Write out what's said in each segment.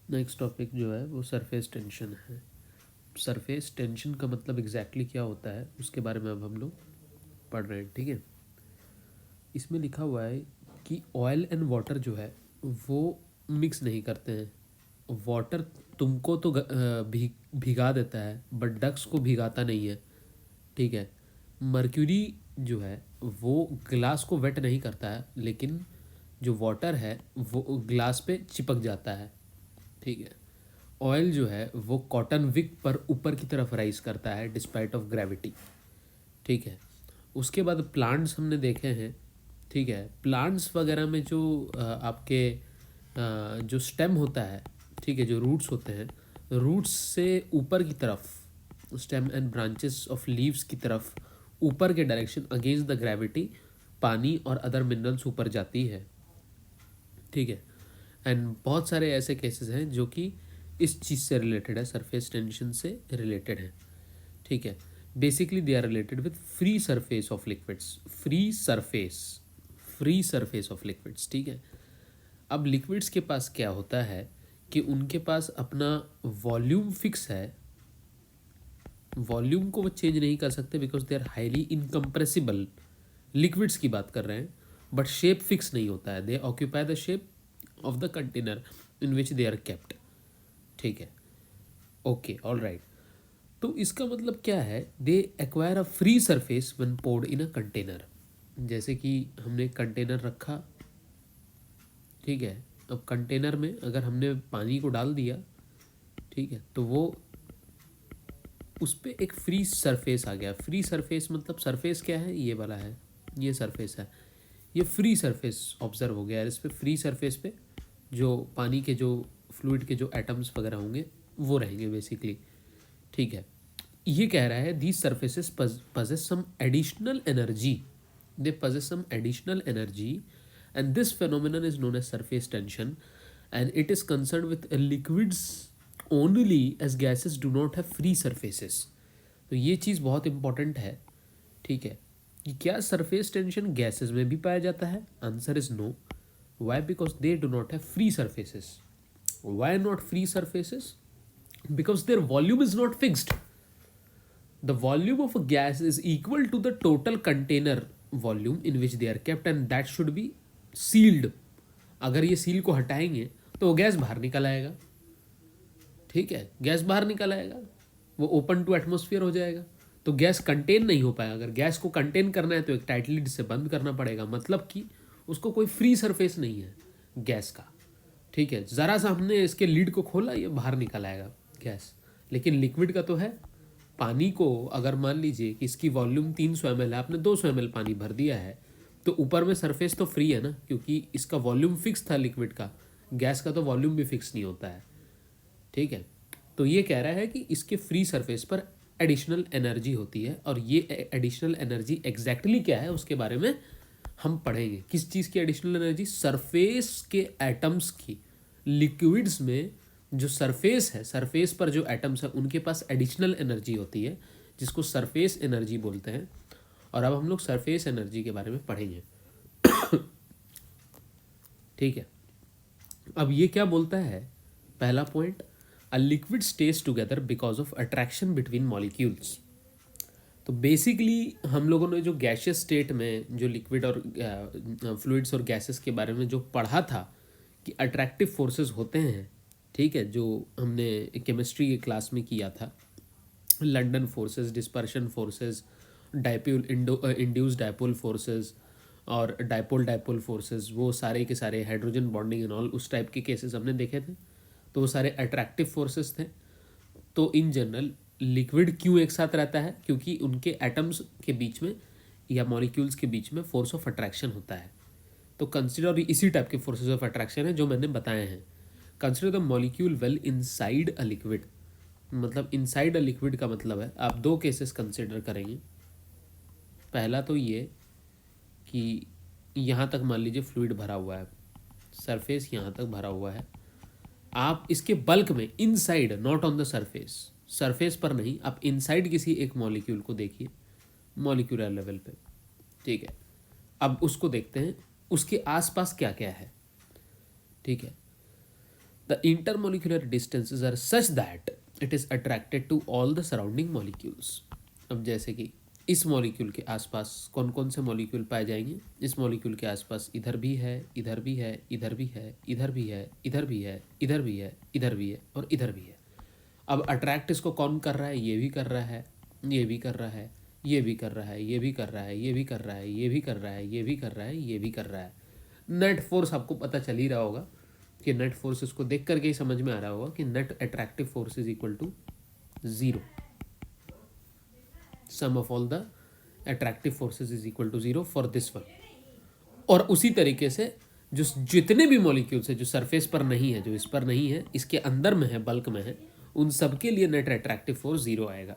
Next topic जो है वो सरफेस टेंशन है। सरफेस टेंशन का मतलब एग्जैक्टली क्या होता है उसके बारे में अब हम लोग पढ़ रहे हैं, ठीक है। इसमें लिखा हुआ है कि ऑयल एंड वाटर जो है वो मिक्स नहीं करते हैं। वाटर तुमको तो भिगा देता है बट डक्स को भिगाता नहीं है, ठीक है। मर्क्यूरी जो है वो ग्लास को वेट नहीं करता है, लेकिन जो वाटर है वो ग्लास पे चिपक जाता है, ठीक है। ऑयल जो है वो कॉटन विक पर ऊपर की तरफ राइज करता है डिस्पाइट ऑफ ग्रेविटी, ठीक है। उसके बाद प्लांट्स हमने देखे हैं, ठीक है। प्लांट्स वगैरह में जो आपके जो स्टेम होता है, ठीक है, जो रूट्स होते हैं, रूट्स से ऊपर की तरफ stem and branches of leaves की तरफ ऊपर के डायरेक्शन अगेंस्ट द ग्रेविटी पानी और अदर मिनरल्स ऊपर जाती है, ठीक है। एंड बहुत सारे ऐसे केसेस हैं जो कि इस चीज़ से रिलेटेड है, सरफेस टेंशन से रिलेटेड है, ठीक है। Basically they are related with free surface of liquids, free surface of liquids, ठीक है। अब लिक्विड्स के पास क्या होता है कि उनके पास अपना वॉल्यूम फिक्स है, वॉल्यूम को वो चेंज नहीं कर सकते because they are highly incompressible. Liquids की बात कर रहे हैं, बट शेप फिक्स नहीं होता है। They occupy the shape of the container in which they are kept, ठीक है। Okay, all right. तो इसका मतलब क्या है, they acquire a free surface when poured in a container. जैसे कि हमने कंटेनर रखा, ठीक है। अब कंटेनर में अगर हमने पानी को डाल दिया, ठीक है, तो वो उस पर एक फ्री सरफेस आ गया। फ्री सरफेस मतलब सरफेस क्या है, ये वाला है, ये सरफेस है, ये फ्री सरफेस ऑब्जर्व हो गया है। इस पर फ्री सरफेस पे जो पानी के जो फ्लूइड के जो एटम्स वगैरह होंगे वो रहेंगे बेसिकली, ठीक है। ये कह रहा है these surfaces possess some additional energy, they possess some additional energy, and this phenomenon is known as surface tension, and it is concerned with liquids only as gases do not have free surfaces। तो ये चीज़ बहुत important है, ठीक है, कि क्या surface tension gases में भी पाया जाता है। Answer is no. Why? Because they do not have free surfaces. Why not free surfaces? Because their volume is not fixed. The volume of a gas is equal to the total container volume in which they are kept, and that should be sealed। अगर ये seal को हटाएंगे तो वो gas बाहर निकल आएगा, ठीक है, गैस बाहर निकल आएगा, वो ओपन टू एटमोसफियर हो जाएगा। तो गैस कंटेन नहीं हो पाएगा। अगर गैस को कंटेन करना है तो एक टाइट लिड से बंद करना पड़ेगा, मतलब कि उसको कोई फ्री सरफेस नहीं है गैस का, ठीक है। ज़रा सा हमने इसके लीड को खोला, ये बाहर निकल आएगा गैस। लेकिन लिक्विड का तो है। पानी को अगर मान लीजिए कि इसकी वॉल्यूम 300 ml है, आपने 200 ml पानी भर दिया है, तो ऊपर में सरफेस तो फ्री है ना, क्योंकि इसका वॉल्यूम फिक्स था लिक्विड का। गैस का तो वॉल्यूम भी फिक्स नहीं होता है, ठीक है। तो ये कह रहा है कि इसके फ्री सरफेस पर एडिशनल एनर्जी होती है, और ये एडिशनल एनर्जी एग्जैक्टली क्या है उसके बारे में हम पढ़ेंगे। किस चीज़ की एडिशनल एनर्जी? सरफेस के एटम्स की। लिक्विड्स में जो सरफेस है, सरफेस पर जो एटम्स है उनके पास एडिशनल एनर्जी होती है, जिसको सरफेस एनर्जी बोलते हैं। और अब हम लोग सरफेस एनर्जी के बारे में पढ़ेंगे, ठीक है। अब ये क्या बोलता है? पहला point, a liquid stage together because of attraction between molecules. तो बेसिकली हम लोगों ने जो गैशियस स्टेट में जो लिक्विड और फ्लूइड्स और गैसेस के बारे में जो पढ़ा था कि अट्रैक्टिव फोर्सेस होते हैं, ठीक है, जो हमने केमिस्ट्री के क्लास में किया था, London forces, dispersion forces, dipole induce dipole forces और डाइपोल डाइपोल फोर्सेस, वो सारे के सारे हाइड्रोजन बॉन्डिंग एंड ऑल उस टाइप के केसेस हमने देखे थे। तो वो सारे अट्रैक्टिव फोर्सेस थे। तो इन जनरल लिक्विड क्यों एक साथ रहता है? क्योंकि उनके एटम्स के बीच में या मॉलिक्यूल्स के बीच में फोर्स ऑफ अट्रैक्शन होता है। तो कंसिडर, इसी टाइप के फोर्सेस ऑफ अट्रैक्शन है जो मैंने बताए हैं। Consider the molecule well inside a liquid. मतलब इनसाइड अ लिक्विड का मतलब है, आप दो केसेस कंसिडर करेंगे। पहला तो ये कि यहाँ तक मान लीजिए फ्लूइड भरा हुआ है, सरफेस यहाँ तक भरा हुआ है, आप इसके बल्क में inside, not on the surface, surface पर नहीं, आप इनसाइड किसी एक मॉलिक्यूल को देखिए, मॉलिक्यूलर लेवल पे, ठीक है। अब उसको देखते हैं उसके आसपास क्या क्या है, ठीक है। The intermolecular distances are such that it is attracted to all the surrounding molecules. अब जैसे कि इस मॉलिक्यूल के आसपास कौन कौन से मॉलिक्यूल पाए जाएंगे, इस मॉलिक्यूल के आसपास इधर भी है, इधर भी है, इधर भी है, इधर भी है, इधर भी है, इधर भी है, इधर भी है और इधर भी है। अब अट्रैक्ट इसको कौन कर रहा है, ये भी कर रहा है, ये भी कर रहा है, ये भी कर रहा है, ये भी कर रहा है, ये भी कर रहा है, ये भी कर रहा है, ये भी कर रहा है, ये भी कर रहा है। नेट फोर्स आपको पता चल ही रहा होगा कि नेट फोर्स, इसको देख करके ही समझ में आ रहा होगा कि net attractive force is equal to 0। Sum of all the attractive forces is equal to 0 for this one. और उसी तरीके से जो जितने भी मॉलिक्यूल्स है जो सरफेस पर नहीं है, जो इस पर नहीं है, इसके अंदर में है, बल्क में है, उन सब के लिए नेट अट्रैक्टिव फोर्स 0 आएगा।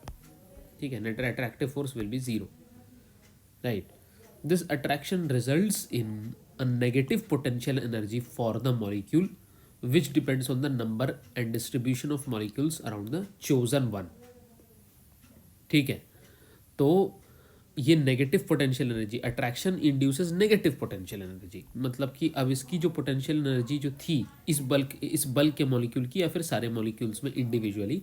ठीक है, net attractive force will B 0, right. This attraction results in a negative potential energy for the molecule which depends on the number and distribution of molecules around the chosen one. ठीक है, तो ये negative potential energy, attraction induces negative potential energy, मतलब कि अब इसकी जो potential energy जो थी इस बल्क के मॉलिक्यूल की या फिर सारे मॉलिक्यूल्स में इंडिविजुअली,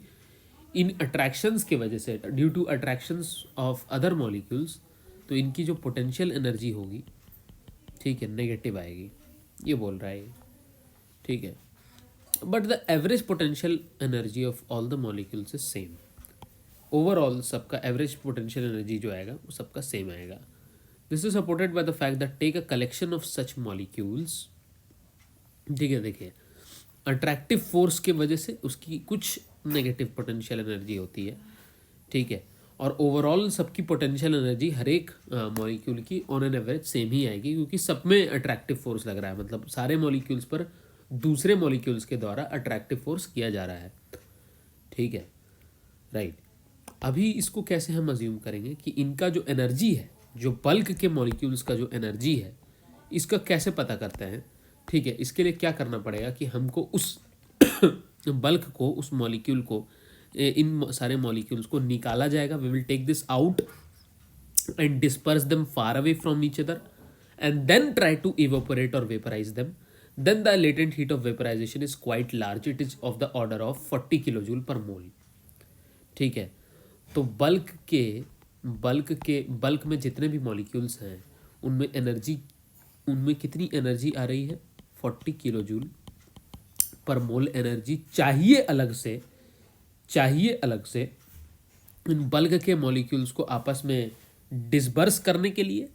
इन अट्रैक्शंस के वजह से, due to attractions of other molecules, तो इनकी जो पोटेंशियल एनर्जी होगी, ठीक है, नेगेटिव आएगी, ये बोल रहा है। ठीक है, but the average potential energy of all the molecules is same. Overall सबका एवरेज पोटेंशियल एनर्जी जो आएगा वो सबका सेम आएगा। This is supported by the fact that take a collection of such molecules. ठीक है, देखिए अट्रैक्टिव फोर्स के वजह से उसकी कुछ नेगेटिव पोटेंशियल एनर्जी होती है, ठीक है, और ओवरऑल सबकी पोटेंशियल एनर्जी हर एक मॉलिक्यूल की ऑन एन एवरेज सेम ही आएगी, क्योंकि सब में अट्रैक्टिव फोर्स लग रहा है, मतलब सारे मॉलिक्यूल्स पर दूसरे मॉलिक्यूल्स के द्वारा अट्रैक्टिव फोर्स किया जा रहा है। ठीक है, राइट। अभी इसको कैसे हम अज्यूम करेंगे कि इनका जो एनर्जी है, जो बल्क के मॉलिक्यूल्स का जो एनर्जी है, इसका कैसे पता करते हैं। ठीक है, इसके लिए क्या करना पड़ेगा कि हमको उस बल्क को, उस मॉलिक्यूल को, इन सारे मॉलिक्यूल्स को निकाला जाएगा। We will take this out and disperse them far away from each other and then try to evaporate और vaporise them. Then the latent heat of vaporisation is quite large, it is of the order of 40 kilojoule per mole. ठीक है, तो bulk में जितने भी molecules हैं उनमें energy, उनमें कितनी एनर्जी आ रही है, 40 किलोजूल पर मोल एनर्जी चाहिए अलग से इन बल्क के मॉलिक्यूल्स को आपस में डिस्बर्स करने के लिए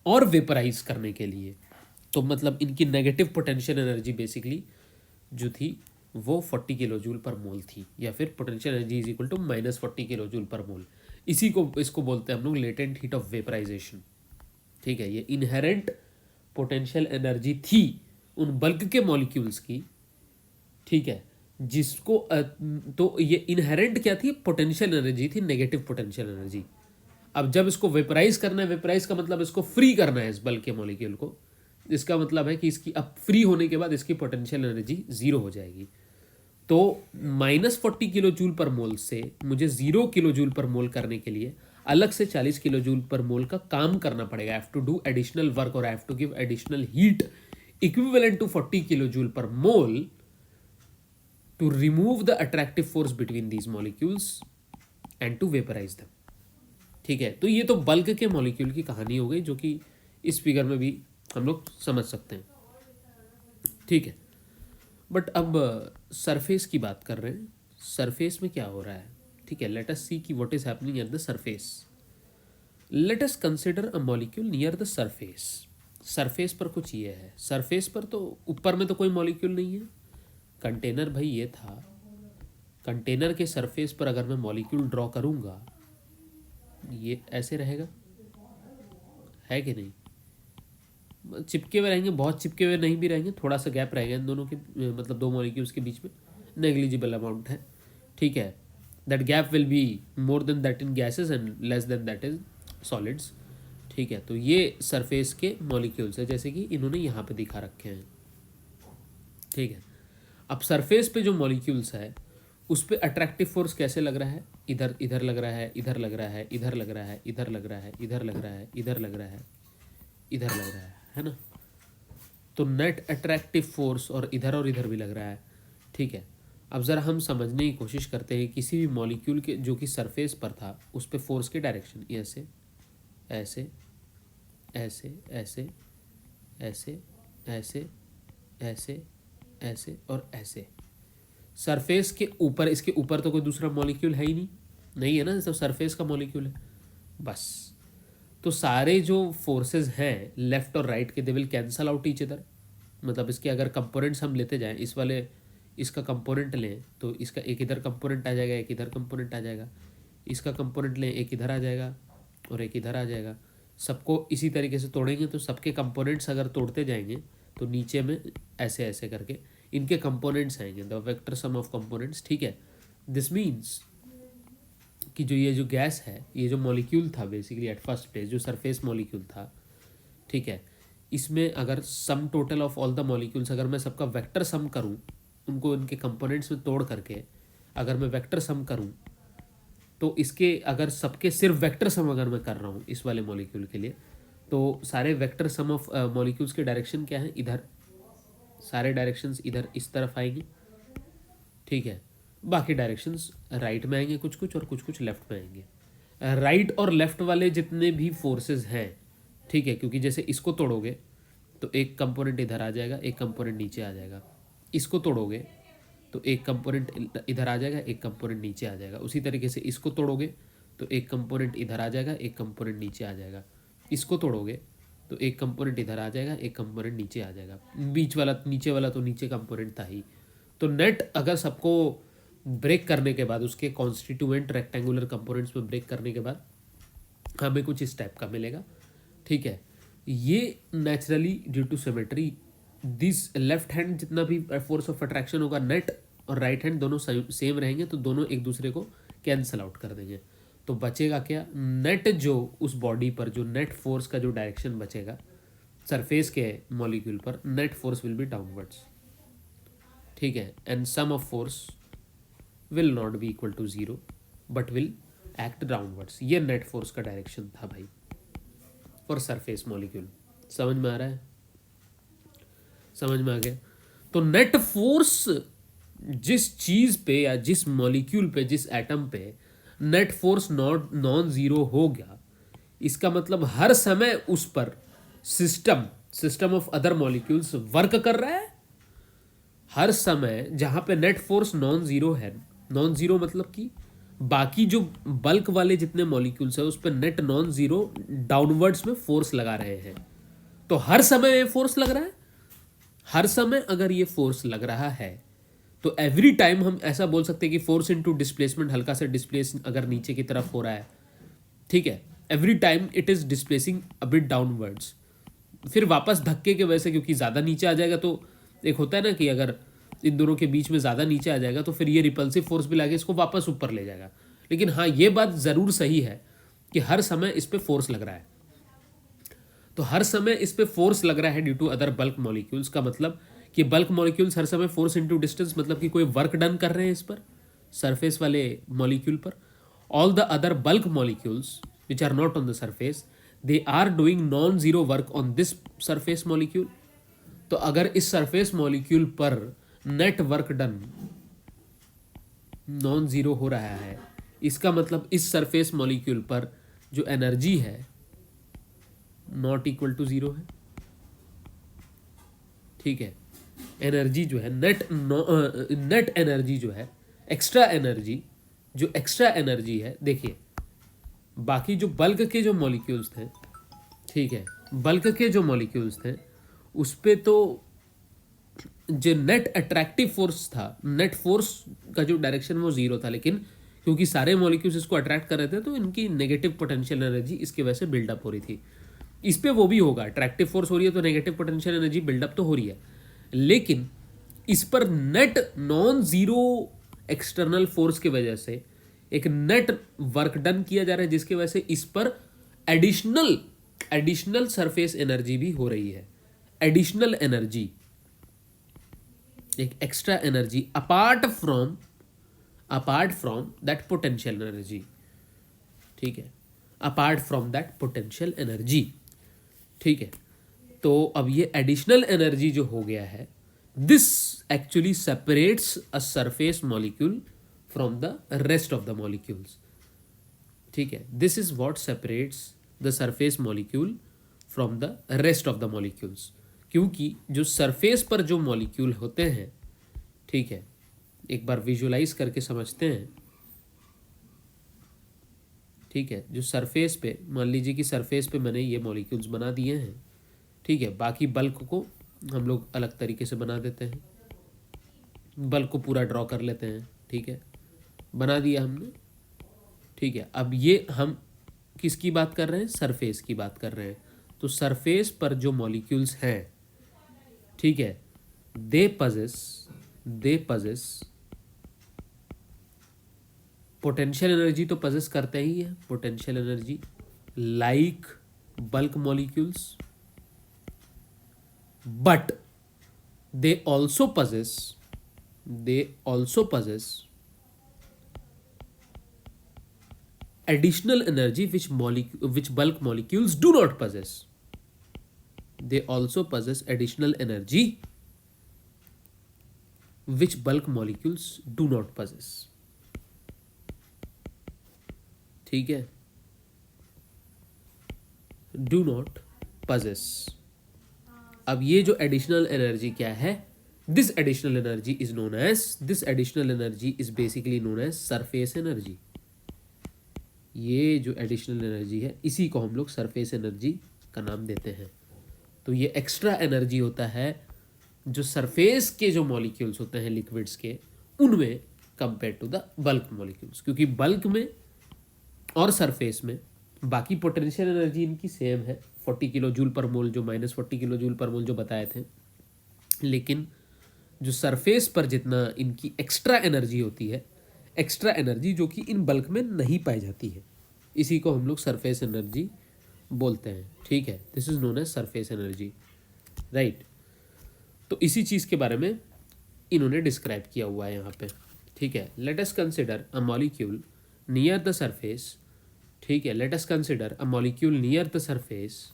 और वेपराइज करने के लिए। तो मतलब इनकी नेगेटिव पोटेंशियल एनर्जी बेसिकली जो थी वो 40 किलो जूल पर मोल थी, या फिर potential energy is equal to -40 kilo joule per mole. इसको बोलते हैं हम लोग लेटेंट हीट ऑफ वेपराइजेशन। ठीक है, ये इनहेरेंट पोटेंशियल एनर्जी थी उन बल्क के मॉलिक्यूल्स की। ठीक है, जिसको तो ये इनहेरेंट क्या थी, पोटेंशियल एनर्जी थी, नेगेटिव पोटेंशियल एनर्जी। अब जब इसको वेपराइज करना है, वेपराइज का मतलब इसको फ्री करना है इस बल्क के मॉलिक्यूल को, इसका मतलब है कि इसकी अब फ्री होने के बाद इसकी पोटेंशियल एनर्जी 0 हो जाएगी। तो -40 किलो जूल पर मोल से मुझे 0 किलो जूल पर मोल करने के लिए अलग से 40 किलो जूल पर मोल का काम करना पड़ेगा। I have to do additional work और I have to give additional heat equivalent to 40 kilo joule per mole to remove the attractive force between these molecules and to vaporise them. ठीक है, तो ये तो बल्क के molecule की कहानी हो गई, जो कि इस फिगर में भी हम लोग समझ सकते हैं। ठीक है, बट अब सरफेस की बात कर रहे हैं, सरफेस में क्या हो रहा है। ठीक है, लेट अस सी कि what is happening at the surface. Let us consider a molecule near the surface. Surface पर कुछ ये है, सरफेस पर तो ऊपर में तो कोई मॉलिक्यूल नहीं है। कंटेनर भाई ये था, कंटेनर के सरफेस पर अगर मैं मॉलिक्यूल ड्रॉ करूंगा, ये ऐसे रहेगा, है कि नहीं, चिपके हुए रहेंगे, बहुत चिपके हुए नहीं भी रहेंगे, थोड़ा सा गैप रहेगा इन दोनों के, मतलब दो मॉलिक्यूल्स के बीच में, नेग्लिजिबल अमाउंट है। ठीक है, that gap will be more than that in gases and less than that is solids. ठीक है, तो ये सरफेस के मॉलिक्यूल्स है, जैसे कि इन्होंने यहाँ पे दिखा रखे हैं। ठीक है, अब सरफेस पे जो मॉलिक्यूल्स है उस पर अट्रैक्टिव फोर्स कैसे लग रहा है, इधर इधर लग रहा है, इधर लग रहा है, इधर लग रहा है, इधर लग रहा है, इधर लग रहा है, इधर लग रहा है, इधर लग रहा है ना। तो नेट अट्रैक्टिव फोर्स और इधर भी लग रहा है। ठीक है, अब ज़रा हम समझने की कोशिश करते हैं किसी भी मॉलिक्यूल के जो कि सरफेस पर था उस पे फोर्स के डायरेक्शन, ऐसे ऐसे ऐसे ऐसे ऐसे ऐसे ऐसे ऐसे और ऐसे। सरफेस के ऊपर, इसके ऊपर तो कोई दूसरा मॉलिक्यूल है ही नहीं है ना, तो सरफेस का मॉलिक्यूल है बस। तो सारे जो फोर्सेस हैं लेफ्ट और राइट के, they will cancel out each other. मतलब इसके अगर कंपोनेंट्स हम लेते जाएं, इस वाले इसका कंपोनेंट लें तो इसका एक इधर कंपोनेंट आ जाएगा, एक इधर कंपोनेंट आ जाएगा। इसका कंपोनेंट लें, एक इधर आ जाएगा और एक इधर आ जाएगा। सबको इसी तरीके से तोड़ेंगे तो सबके कंपोनेंट्स अगर तोड़ते जाएंगे तो नीचे में ऐसे ऐसे करके इनके कंपोनेंट्स आएंगे, the vector sum of components. ठीक है, दिस मीन्स कि जो ये जो गैस है, ये जो मॉलिक्यूल था बेसिकली एट फर्स्ट प्लेस, जो सरफेस मॉलिक्यूल था, ठीक है, इसमें अगर sum total of all the molecules, अगर मैं सबका वेक्टर सम करूं, उनको इनके कंपोनेंट्स में तोड़ करके अगर मैं वेक्टर सम करूं, तो इसके अगर सबके सिर्फ वेक्टर सम अगर मैं कर रहा हूं इस वाले मॉलिक्यूल के लिए, तो सारे वेक्टर सम ऑफ मॉलिक्यूल्स के डायरेक्शन क्या है, इधर। सारे डायरेक्शंस इधर इस तरफ आएंगे, ठीक है। बाकी डायरेक्शंस राइट में आएंगे कुछ कुछ और कुछ कुछ लेफ्ट में आएंगे। राइट और लेफ्ट वाले जितने भी फोर्सेस हैं, ठीक है, क्योंकि जैसे इसको तोड़ोगे तो एक कंपोनेंट इधर आ जाएगा, एक कंपोनेंट नीचे आ जाएगा। इसको तोड़ोगे तो एक कंपोनेंट इधर आ जाएगा, एक कंपोनेंट नीचे आ जाएगा। उसी तरीके से इसको तोड़ोगे तो एक कंपोनेंट इधर आ जाएगा, एक कंपोनेंट नीचे आ जाएगा। इसको तोड़ोगे तो एक कंपोनेंट इधर आ जाएगा, एक कंपोनेंट नीचे आ जाएगा। बीच वाला नीचे वाला तो नीचे कंपोनेंट था ही। तो नेट अगर सबको ब्रेक करने के बाद, उसके कॉन्स्टिट्यूएंट रेक्टेंगुलर कंपोनेंट्स में ब्रेक करने के बाद हमें कुछ इस टाइप का मिलेगा, ठीक है। ये naturally due to symmetry, this left hand जितना भी फोर्स ऑफ अट्रैक्शन होगा नेट और राइट हैंड दोनों सेम रहेंगे, तो दोनों एक दूसरे को कैंसल आउट कर देंगे। तो बचेगा क्या, नेट जो उस बॉडी पर जो नेट फोर्स का जो डायरेक्शन बचेगा सरफेस के मॉलिक्यूल पर, net force will be downwards, ठीक है। And sum of force will not be equal to zero but will act downwards. ये नेट फोर्स का डायरेक्शन था भाई फॉर सरफेस मॉलिक्यूल। समझ में आ रहा है, समझ में आ गया। तो नेट फोर्स जिस चीज पे या जिस मॉलिक्यूल पे, जिस एटम पे नेट फोर्स नॉन जीरो हो गया, इसका मतलब हर समय उस पर system of other molecules work कर रहा है। हर समय जहां पे नेट फोर्स नॉन जीरो है, नॉन जीरो मतलब कि बाकी जो बल्क वाले जितने मॉलिक्यूल्स है उस पर नेट नॉन जीरो डाउनवर्ड्स में फोर्स लगा रहे हैं। तो हर समय ये फोर्स लग रहा है। हर समय अगर ये फोर्स लग रहा है तो एवरी टाइम हम ऐसा बोल सकते हैं कि फोर्स इनटू डिस्प्लेसमेंट, हल्का से डिस्प्लेस अगर नीचे की तरफ हो रहा है, ठीक है, every time it is displacing a bit downwards. फिर वापस धक्के के वजह से, क्योंकि ज़्यादा नीचे आ जाएगा, तो एक होता है ना कि अगर इन दोनों के बीच में ज़्यादा नीचे आ जाएगा तो फिर ये रिपल्सिव फोर्स भी लाके इसको वापस ऊपर ले जाएगा। लेकिन हाँ, ये बात ज़रूर सही है कि हर समय इस पर फोर्स लग रहा है। तो हर समय इस पर फोर्स लग रहा है due to other bulk molecules, का मतलब कि बल्क मॉलिक्यूल्स हर समय फोर्स इनटू डिस्टेंस, मतलब कि कोई वर्क डन कर रहे हैं इस पर, सरफेस वाले मॉलिक्यूल पर। All the other bulk molecules which are not on the surface, they are doing non zero work on this surface molecule. तो अगर इस सरफेस मॉलिक्यूल पर net work done non zero हो रहा है, इसका मतलब इस सरफेस मॉलिक्यूल पर जो एनर्जी है नॉट इक्वल टू जीरो है, ठीक है। एनर्जी जो है नेट एनर्जी जो है, एक्स्ट्रा एनर्जी, जो एक्स्ट्रा एनर्जी है, देखिए बाकी जो बल्क के जो मॉलिक्यूल्स थे, ठीक है, बल्क के जो मॉलिक्यूल्स थे उस पे तो जो नेट अट्रैक्टिव फोर्स था, नेट फोर्स का जो डायरेक्शन वो जीरो था, लेकिन क्योंकि सारे मॉलिक्यूल्स इसको अट्रैक्ट कर रहे थे तो इनकी नेगेटिव पोटेंशियल एनर्जी इसकी वजह से बिल्डअप हो रही थी। इस पे वो भी होगा, अट्रैक्टिव फोर्स हो रही है तो नेगेटिव पोटेंशियल एनर्जी बिल्डअप तो हो रही है, लेकिन इस पर net non zero external force की वजह से एक नेट वर्क डन किया जा रहा है, जिसकी वजह से इस पर एडिशनल सरफेस एनर्जी भी हो रही है। एडिशनल एनर्जी, एक extra energy apart from that potential energy, ठीक है, apart from that potential energy, ठीक है। तो अब ये एडिशनल एनर्जी जो हो गया है, this actually separates a surface molecule from the rest of the molecules. ठीक है, this is what separates the surface molecule from the rest of the molecules. क्योंकि जो सरफेस पर जो मॉलिक्यूल होते हैं, ठीक है, एक बार विजुलाइज करके समझते हैं. ठीक है, जो सरफेस पे मान लीजिए कि सरफेस पे मैंने ये मॉलिक्यूल्स बना दिए हैं. ठीक है, बाकी बल्क को हम लोग अलग तरीके से बना देते हैं, बल्क को पूरा ड्रॉ कर लेते हैं. ठीक है, बना दिया हमने. ठीक है, अब ये हम किसकी बात कर रहे हैं? सरफेस की बात कर रहे हैं. तो सरफेस पर जो मॉलिक्यूल्स हैं, ठीक है, दे पजेस पोटेंशियल एनर्जी तो पजेस करते ही है, potential energy like bulk molecules, but they also possess additional energy which bulk molecules do not possess. They also possess additional energy which bulk molecules do not possess. ठीक है, do not possess. अब ये जो additional energy क्या है? This additional energy is basically known as surface energy. ये जो additional energy है इसी को हम लोग सरफेस एनर्जी का नाम देते हैं. तो ये एक्स्ट्रा एनर्जी होता है जो सरफेस के जो मॉलिक्यूल्स होते हैं लिक्विड्स के, उनमें compare to the bulk molecules. क्योंकि बल्क में और सरफेस में बाकी पोटेंशियल एनर्जी इनकी सेम है, 40 किलो जूल पर मोल, जो -40 किलो जूल पर मोल जो बताए थे. लेकिन जो सरफेस पर जितना इनकी एक्स्ट्रा एनर्जी होती है, एक्स्ट्रा एनर्जी जो कि इन बल्क में नहीं पाई जाती है, इसी को हम लोग सरफेस एनर्जी बोलते हैं. ठीक है, this is known as surface energy, right. तो इसी चीज़ के बारे में इन्होंने डिस्क्राइब किया हुआ है यहाँ पे. ठीक है, let us consider a molecule near the surface. ठीक है, let us consider a molecule near the surface,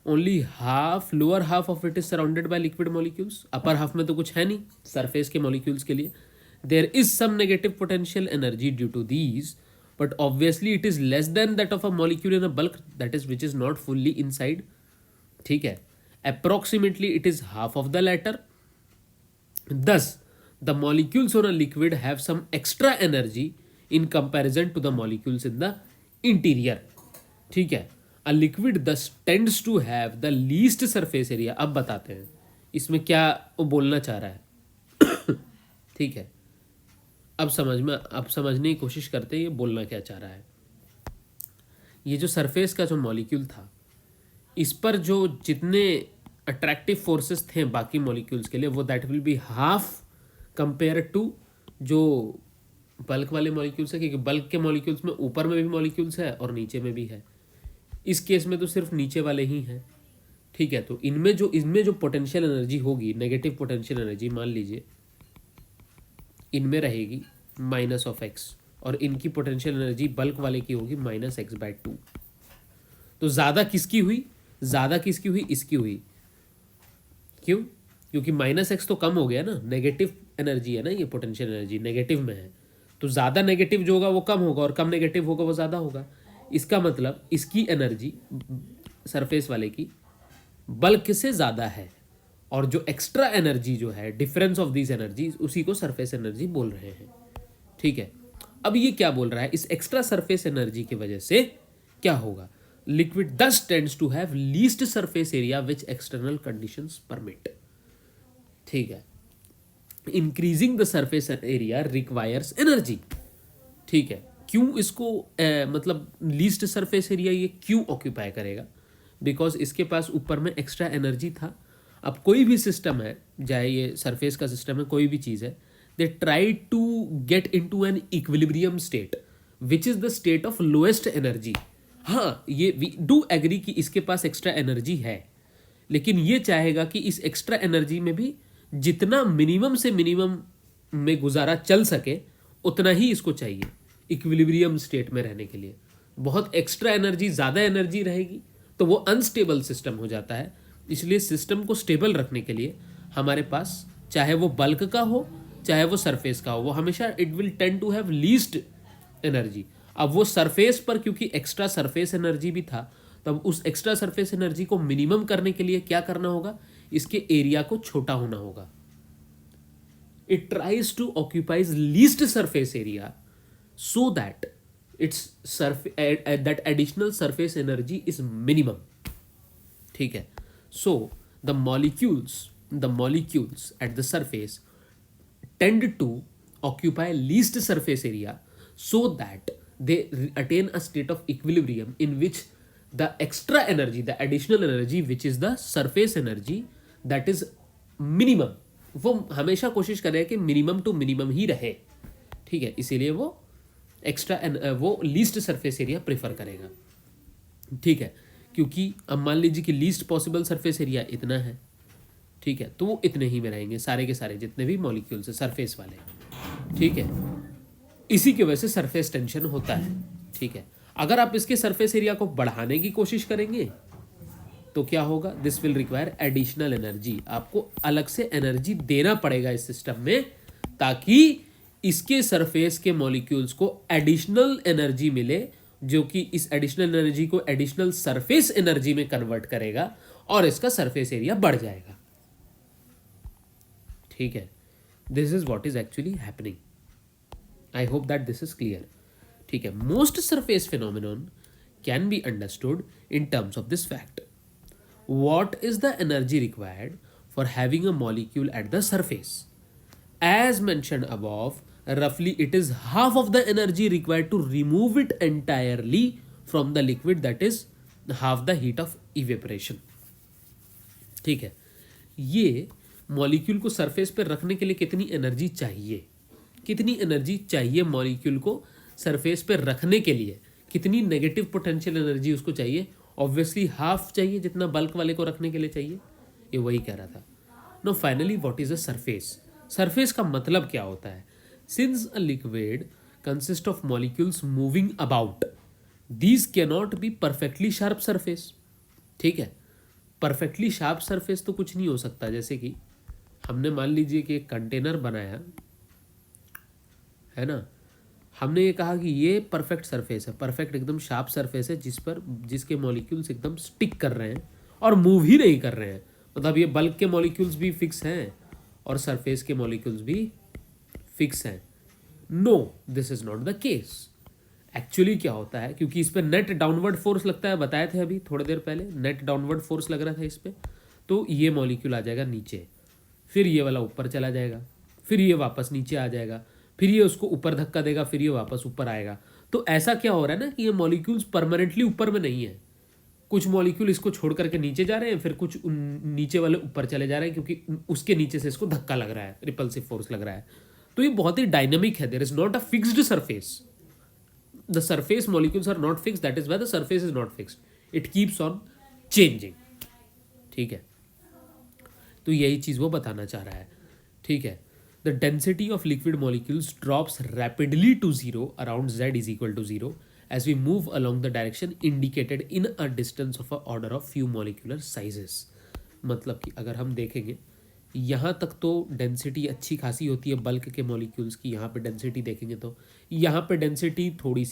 only half, lower half of it is surrounded by liquid molecules. Upper half में तो कुछ है नहीं सरफेस के मॉलिक्यूल्स के लिए. There is some negative potential energy due to these, but obviously it is less than that of a molecule in a bulk, that is which is not fully inside. ठीक है, approximately it is half of the latter. Thus, the molecules on a liquid have some extra energy in comparison to the molecules in the interior. ठीक है, a liquid thus tends to have the least surface area. अब बताते हैं इसमें क्या वो बोलना चाह रहा है. ठीक है, अब समझने की कोशिश करते हैं ये बोलना क्या चाह रहा है. ये जो सरफेस का जो मॉलिक्यूल था, इस पर जो जितने अट्रैक्टिव फोर्सेस थे बाकी मॉलिक्यूल्स के लिए, वो that will be half compare to जो बल्क वाले मॉलिक्यूल्स है. क्योंकि बल्क के मॉलिक्यूल्स में ऊपर में भी मॉलिक्यूल्स है और नीचे में भी है. इस केस में तो सिर्फ नीचे वाले ही हैं. ठीक है, तो इनमें जो पोटेंशियल एनर्जी होगी, नेगेटिव पोटेंशियल एनर्जी, मान लीजिए इनमें रहेगी -(x) और इनकी पोटेंशियल एनर्जी बल्क वाले की होगी -(x/2). तो ज़्यादा किसकी हुई? इसकी हुई. क्यों? क्योंकि -(x) तो कम हो गया ना, नेगेटिव एनर्जी है ना, ये पोटेंशियल एनर्जी नेगेटिव में है. तो ज़्यादा नेगेटिव जो होगा वो कम होगा और कम नेगेटिव होगा वो ज़्यादा होगा. इसका मतलब इसकी एनर्जी सरफेस वाले की बल्क से ज़्यादा है, और जो एक्स्ट्रा एनर्जी जो है, डिफरेंस ऑफ दीज एनर्जीज, उसी को सरफेस एनर्जी बोल रहे हैं. ठीक है, अब ये क्या बोल रहा है? इस एक्स्ट्रा सरफेस एनर्जी की वजह से क्या होगा? Liquid thus tends to have least surface area which external conditions permit. ठीक है, increasing the surface area requires energy. ठीक है, क्यों इसको मतलब लीस्ट सरफेस एरिया ये क्यों ऑक्यूपाई करेगा? बिकॉज इसके पास ऊपर में एक्स्ट्रा एनर्जी था. अब कोई भी सिस्टम है, चाहे ये सरफेस का सिस्टम है, कोई भी चीज़ है, they try to get into an equilibrium state which is the state of lowest energy. हाँ, ये वी डू एग्री कि इसके पास एक्स्ट्रा एनर्जी है, लेकिन ये चाहेगा कि इस एक्स्ट्रा एनर्जी में भी जितना मिनिमम से मिनिमम में गुजारा चल सके उतना ही इसको चाहिए इक्विलिब्रियम स्टेट में रहने के लिए. बहुत एक्स्ट्रा एनर्जी, ज़्यादा एनर्जी रहेगी तो वो अनस्टेबल सिस्टम हो जाता है. इसलिए सिस्टम को स्टेबल रखने के लिए हमारे पास, चाहे वो बल्क का हो चाहे वो सरफेस का हो, वो हमेशा it will tend to have least energy. अब वो सरफेस पर क्योंकि एक्स्ट्रा सरफेस एनर्जी भी था, तब उस एक्स्ट्रा सरफेस एनर्जी को मिनिमम करने के लिए क्या करना होगा, इसके एरिया को छोटा होना होगा। It tries to occupies least surface area so that its that additional surface energy is minimum। ठीक है, so the molecules at the surface tend to occupy least surface area so that they attain a state of equilibrium in which the extra energy, the additional energy which is the surface energy, that is minimum, वो हमेशा कोशिश कर रहे हैं कि minimum to minimum ही रहे। ठीक है, इसीलिए वो एक्स्ट्रा वो लीस्ट सरफेस एरिया प्रेफर करेगा। ठीक है, क्योंकि अब मान लीजिए कि लीस्ट पॉसिबल सरफेस एरिया इतना है, ठीक है, तो वो इतने ही में रहेंगे सारे के सारे जितने भी मॉलिक्यूल्स है सरफेस वाले। ठीक है, इसी की वजह से सरफेस टेंशन होता है। ठीक है, अगर आप इसके सरफेस एरिया को बढ़ाने की कोशिश करेंगे तो क्या होगा, this will require additional energy. आपको अलग से एनर्जी देना पड़ेगा इस सिस्टम में, ताकि इसके सरफेस के मॉलिक्यूल्स को एडिशनल एनर्जी मिले, जो कि इस एडिशनल एनर्जी को एडिशनल सरफेस एनर्जी में कन्वर्ट करेगा और इसका सरफेस एरिया बढ़ जाएगा। ठीक है, this is what is actually happening. I hope that this is clear. ठीक है, most surface phenomenon can be understood in terms of this fact. What is the energy required for having a molecule at the surface? As mentioned above, roughly it is half of the energy required to remove it entirely from the liquid, that is half the heat of evaporation। ठीक है, ये molecule को surface पर रखने के लिए कितनी energy चाहिए, कितनी एनर्जी चाहिए मॉलिक्यूल को सरफेस पर रखने के लिए, कितनी नेगेटिव पोटेंशियल एनर्जी उसको चाहिए, ऑब्वियसली हाफ चाहिए जितना बल्क वाले को रखने के लिए चाहिए। ये वही कह रहा था। No finally what is a surface? Surface का मतलब क्या होता है? Since a liquid consist of molecules moving about, these can not be perfectly sharp surface. ठीक है, परफेक्टली शार्प सरफेस तो कुछ नहीं हो सकता। जैसे कि हमने मान लीजिए कि एक कंटेनर बनाया है ना, हमने ये कहा कि ये परफेक्ट सरफेस है, परफेक्ट एकदम शार्प सरफेस है जिसके मॉलिक्यूल्स एकदम स्टिक कर रहे हैं और मूव ही नहीं कर रहे हैं। मतलब ये बल्क के मॉलिक्यूल्स भी फिक्स हैं और सरफेस के मॉलिक्यूल्स भी फिक्स हैं। No, this is not the case. Actually क्या होता है, क्योंकि इस पर नेट डाउनवर्ड फोर्स लगता है, बताए थे अभी थोड़ी देर पहले, नेट डाउनवर्ड फोर्स लग रहा था इस पर, तो ये मॉलिक्यूल आ जाएगा नीचे, फिर ये वाला ऊपर चला जाएगा, फिर ये वापस नीचे आ जाएगा, फिर ये उसको ऊपर धक्का देगा, फिर ये वापस ऊपर आएगा। तो ऐसा क्या हो रहा है ना कि ये मॉलिक्यूल्स परमानेंटली ऊपर में नहीं है, कुछ मॉलिक्यूल इसको छोड़ करके नीचे जा रहे हैं, फिर कुछ नीचे वाले ऊपर चले जा रहे हैं, क्योंकि उसके नीचे से इसको धक्का लग रहा है, रिपल्सिव फोर्स लग रहा है। तो ये बहुत ही डायनेमिक है। There is not a fixed surface, the surface molecules are not fixed, that is why the surface is not fixed, it keeps on changing. ठीक है, तो यही चीज वो बताना चाह रहा है। ठीक है, the density of liquid molecules drops rapidly to zero around z is equal to 0 as we move along the direction indicated in a distance of a order of few molecular sizes। मतलब कि अगर हम देखेंगे यहाँ तक तो density अच्छी खासी होती है बल्क के मॉलिक्यूल्स की, यहाँ पे डेंसिटी देखेंगे तो यहाँ पे डेंसिटी थोड़ी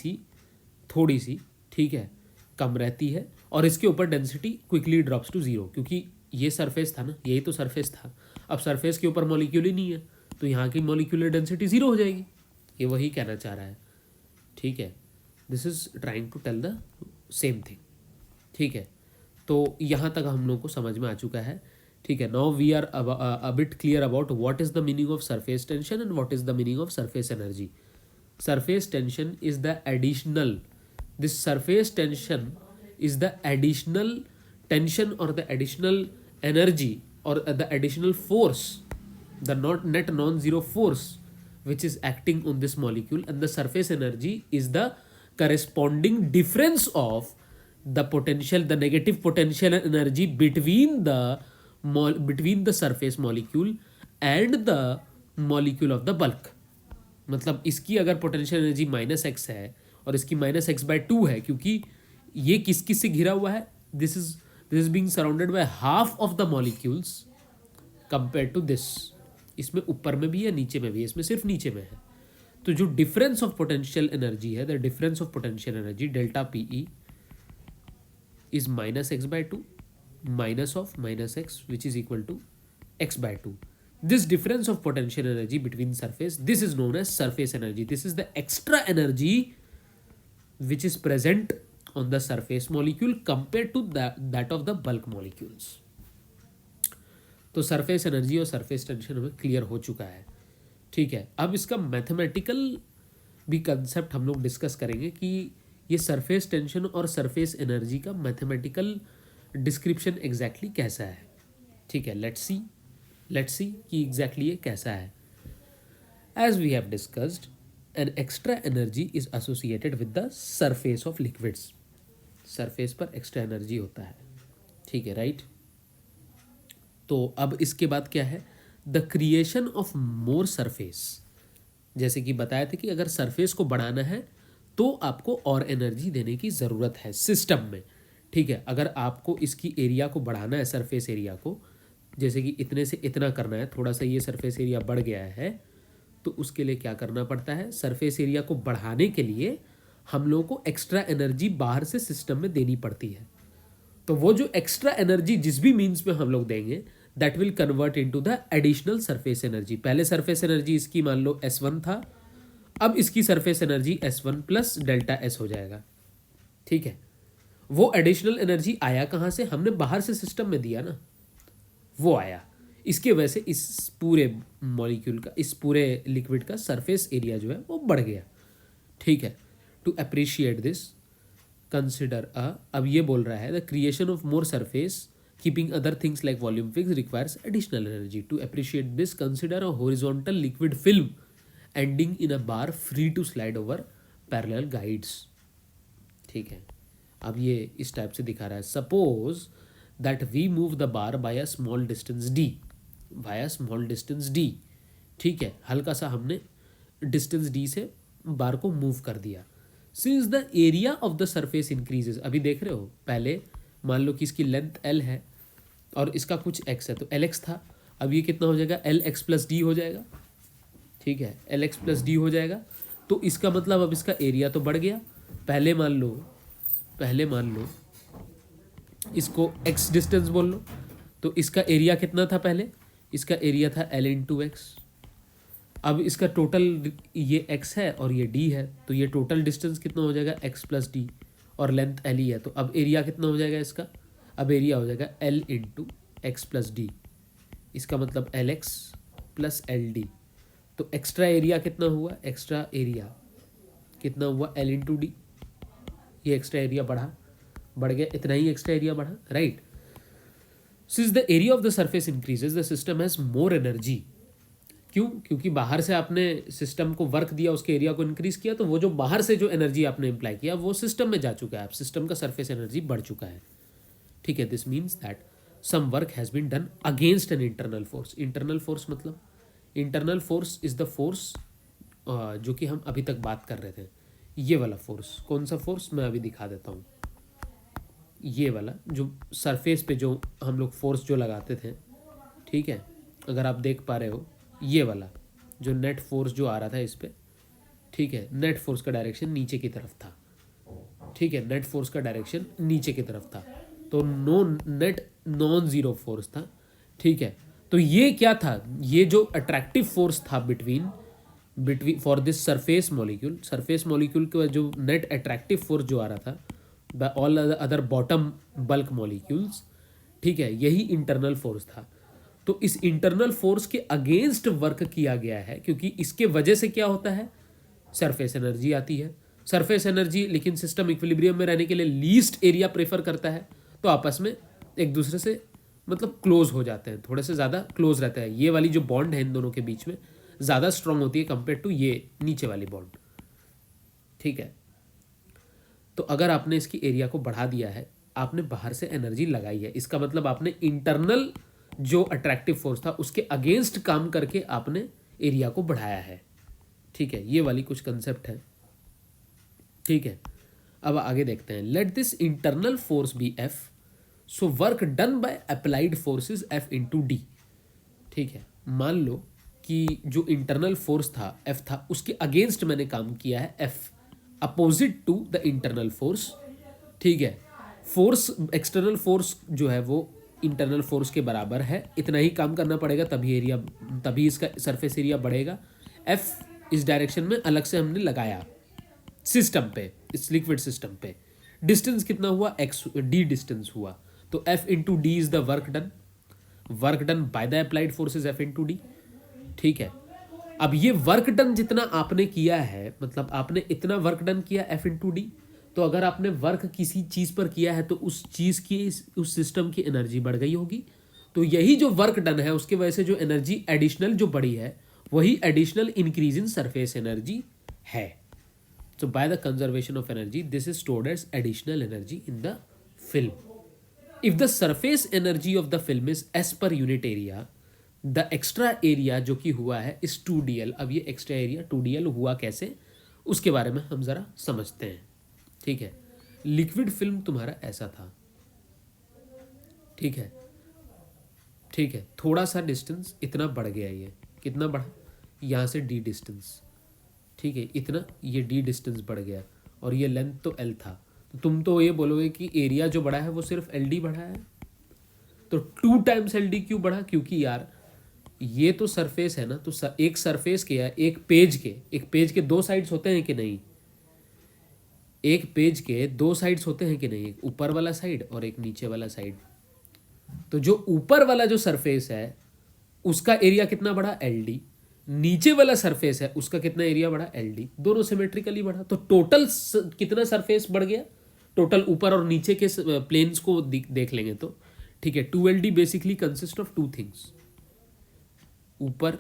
सी ठीक है कम रहती है, और इसके ऊपर density quickly drops to zero, क्योंकि ये सरफेस था ना, यही तो सरफेस था। अब सरफेस के ऊपर मॉलिक्यूल ही नहीं है तो यहाँ की मॉलिक्यूलर डेंसिटी जीरो हो जाएगी। ये वही कहना चाह रहा है। ठीक है, this is trying to tell the same thing. ठीक है, तो यहाँ तक हम लोग को समझ में आ चुका है। ठीक है, now we are a bit clear about what is the meaning of surface tension and what is the meaning of surface energy. Surface tension is the additional, this surface tension is the additional tension और the additional energy और the additional force, the net non-zero force which is acting on this molecule, and the surface energy is the corresponding difference of the potential, the negative potential energy between the surface molecule and the molecule of the bulk। मतलब इसकी अगर potential energy -x है और इसकी -x/2 है, क्योंकि ये किस किस से घिरा हुआ है, this is being surrounded by half of the molecules compare to this. इसमें ऊपर में भी है, नीचे में भी है, इसमें सिर्फ नीचे में है। तो जो डिफरेंस ऑफ पोटेंशियल एनर्जी है, the difference of potential energy delta PE is -x/2 minus of -x which is equal to x/2. This difference of potential energy between surface, this is known as surface energy. This is the extra energy which is present on the surface molecule compared to that of the bulk molecules. तो surface energy और surface tension हमें clear हो चुका है, ठीक है। अब इसका मैथमेटिकल भी कंसेप्ट हम लोग डिस्कस करेंगे कि ये सरफेस टेंशन और सरफेस एनर्जी का मैथमेटिकल डिस्क्रिप्शन एग्जैक्टली कैसा है, ठीक है। लेट्स सी कि एग्जैक्टली ये कैसा है। As we have discussed, an extra energy is associated with the surface of liquids. Surface पर एक्स्ट्रा एनर्जी होता है, ठीक है, राइट। तो अब इसके बाद क्या है, the creation of more surface. जैसे कि बताया था कि अगर सरफेस को बढ़ाना है तो आपको और एनर्जी देने की ज़रूरत है सिस्टम में, ठीक है। अगर आपको इसकी एरिया को बढ़ाना है, सरफेस एरिया को, जैसे कि इतने से इतना करना है, थोड़ा सा ये सरफेस एरिया बढ़ गया है, तो उसके लिए क्या करना पड़ता है, सरफेस एरिया को बढ़ाने के लिए हम लोगों को एक्स्ट्रा एनर्जी बाहर से सिस्टम में देनी पड़ती है। तो वो जो एक्स्ट्रा एनर्जी जिस भी मीन्स में हम लोग देंगे, that will convert into the additional surface energy. पहले सरफेस एनर्जी इसकी मान लो S1 था, अब इसकी surface energy S1 plus delta S हो जाएगा, ठीक है। वो एडिशनल एनर्जी आया कहाँ से, हमने बाहर से सिस्टम में दिया ना, वो आया। इसके वजह से इस पूरे मॉलिक्यूल का, इस पूरे लिक्विड का सरफेस एरिया जो है वो बढ़ गया, ठीक है। टू अप्रिशिएट दिस कंसिडर अब ये बोल रहा है, the creation of more surface keeping other things like volume fix requires additional energy. To appreciate this consider a horizontal liquid film ending in a bar free to slide over parallel guides, ठीक है। अब ये इस type से दिखा रहा है, suppose that we move the bar by a small distance d, by a small distance d, ठीक है। हल्का सा हमने डिस्टेंस डी से बार को मूव कर दिया। Since the area of the surface increases, अभी देख रहे हो, पहले मान लो कि इसकी लेंथ L है और इसका कुछ x है, तो Lx था, अब ये कितना हो जाएगा, Lx प्लस डी हो जाएगा, ठीक है, Lx प्लस डी हो जाएगा। तो इसका मतलब अब इसका एरिया तो बढ़ गया। पहले मान लो इसको x डिस्टेंस बोल लो, तो इसका एरिया कितना था, पहले इसका एरिया था L इंटू एक्स। अब इसका टोटल ये x है और ये d है, तो ये टोटल डिस्टेंस कितना हो जाएगा, x प्लस डी, और लेंथ L ही है, तो अब एरिया कितना हो जाएगा इसका, अब एरिया हो जाएगा L into x plus D. इसका मतलब Lx प्लस LD। तो एक्स्ट्रा एरिया कितना हुआ, एक्स्ट्रा एरिया कितना हुआ, L इंटू डी। ये एक्स्ट्रा एरिया बढ़ गया, इतना ही एक्स्ट्रा एरिया बढ़ा, right. Since the area of the surface increases the system has more energy. क्यों, क्योंकि बाहर से आपने सिस्टम को वर्क दिया, उसके एरिया को इंक्रीज किया, तो वो जो बाहर से जो एनर्जी आपने अप्लाई किया वो सिस्टम में जा चुका है, अब सिस्टम का सरफेस एनर्जी बढ़ चुका है, ठीक है। This means that some work has been done against an internal force. Internal force मतलब, internal force is the force जो कि हम अभी तक बात कर रहे थे, ये वाला फोर्स। कौन सा फोर्स, मैं अभी दिखा देता हूँ। ये वाला जो सरफेस पे जो हम लोग फोर्स जो लगाते थे, ठीक है, अगर आप देख पा रहे हो, ये वाला जो नेट फोर्स जो आ रहा था इस पर, ठीक है, नेट फोर्स का डायरेक्शन नीचे की तरफ था, ठीक है, नेट फोर्स का डायरेक्शन नीचे की तरफ था, तो नेट नॉन ज़ीरो फोर्स था, ठीक है। तो ये क्या था, ये जो अट्रैक्टिव फोर्स था between for this surface molecule का जो नेट अट्रैक्टिव फोर्स जो आ रहा था by all other bottom bulk molecules, ठीक है, यही इंटरनल फोर्स था। तो इस इंटरनल फोर्स के अगेंस्ट वर्क किया गया है, क्योंकि इसके वजह से क्या होता है, सरफेस एनर्जी आती है। सरफेस एनर्जी लेकिन सिस्टम इक्विलिब्रियम में रहने के लिए लीस्ट एरिया प्रेफर करता है, तो आपस में एक दूसरे से मतलब क्लोज हो जाते हैं, थोड़े से ज़्यादा क्लोज रहता है। ये वाली जो बॉन्ड है इन दोनों के बीच में ज़्यादा स्ट्रांग होती है कंपेयर टू ये नीचे वाली बॉन्ड, ठीक है। तो अगर आपने इसकी एरिया को बढ़ा दिया है, आपने बाहर से एनर्जी लगाई है, इसका मतलब आपने इंटरनल जो अट्रैक्टिव फोर्स था उसके अगेंस्ट काम करके आपने एरिया को बढ़ाया है, ठीक है। ये वाली कुछ कंसेप्ट है, ठीक है। अब आगे देखते हैं, let this internal force be F, so work done by applied forces F into d. ठीक है, मान लो कि जो इंटरनल फोर्स था एफ था, उसके अगेंस्ट मैंने काम किया है F, opposite to the internal force. ठीक है, फोर्स एक्सटर्नल फोर्स जो है वो इंटरनल फोर्स के बराबर है, इतना ही काम करना पड़ेगा तभी एरिया, तभी इसका सरफेस एरिया बढ़ेगा। एफ इस डायरेक्शन में अलग से हमने लगाया सिस्टम पे, इस लिक्विड सिस्टम पे। डिस्टेंस कितना हुआ, एक्स डी डिस्टेंस हुआ, तो F into D is the work done, work done by the applied forces F into d. ठीक है, अब ये वर्क डन जितना आपने किया है, मतलब आपने इतना वर्क डन किया एफ इंटू डी, तो अगर आपने वर्क किसी चीज पर किया है तो उस चीज की, उस सिस्टम की एनर्जी बढ़ गई होगी। तो यही जो वर्क डन है उसके वजह से जो एनर्जी एडिशनल जो बढ़ी है, वही additional increase in surface energy है। So by the conservation of energy, this is stored as additional energy in the film. If the surface energy of the film is S per unit area, the extra area जो कि हुआ है is 2dl। अब ये extra area 2dl हुआ कैसे, उसके बारे में हम जरा समझते हैं। ठीक है, लिक्विड फिल्म तुम्हारा ऐसा था। ठीक है, ठीक है, थोड़ा सा डिस्टेंस इतना बढ़ गया, ये कितना बढ़ा, यहाँ से डी डिस्टेंस। ठीक है, इतना ये डी डिस्टेंस बढ़ गया और ये लेंथ तो एल था, तो तुम तो ये बोलोगे कि एरिया जो बढ़ा है वो सिर्फ एल डी बढ़ा है। तो 2 टाइम्स एल डी क्यों बढ़ा, क्योंकि यार ये तो सरफेस है ना, तो एक सरफेस के या एक पेज के 2 साइड्स होते हैं कि नहीं, एक पेज के 2 साइड्स होते हैं कि नहीं, एक ऊपर वाला साइड और एक नीचे वाला साइड। तो जो ऊपर वाला जो सरफेस है उसका एरिया कितना बढ़ा, एल डी। नीचे वाला सरफेस है उसका कितना एरिया बढ़ा, एल डी। दोनों सिमेट्रिकली बढ़ा, तो टोटल कितना सरफेस बढ़ गया, टोटल ऊपर और नीचे के प्लेन्स को देख लेंगे तो। ठीक है, 2LD basically consist of 2 things, ऊपर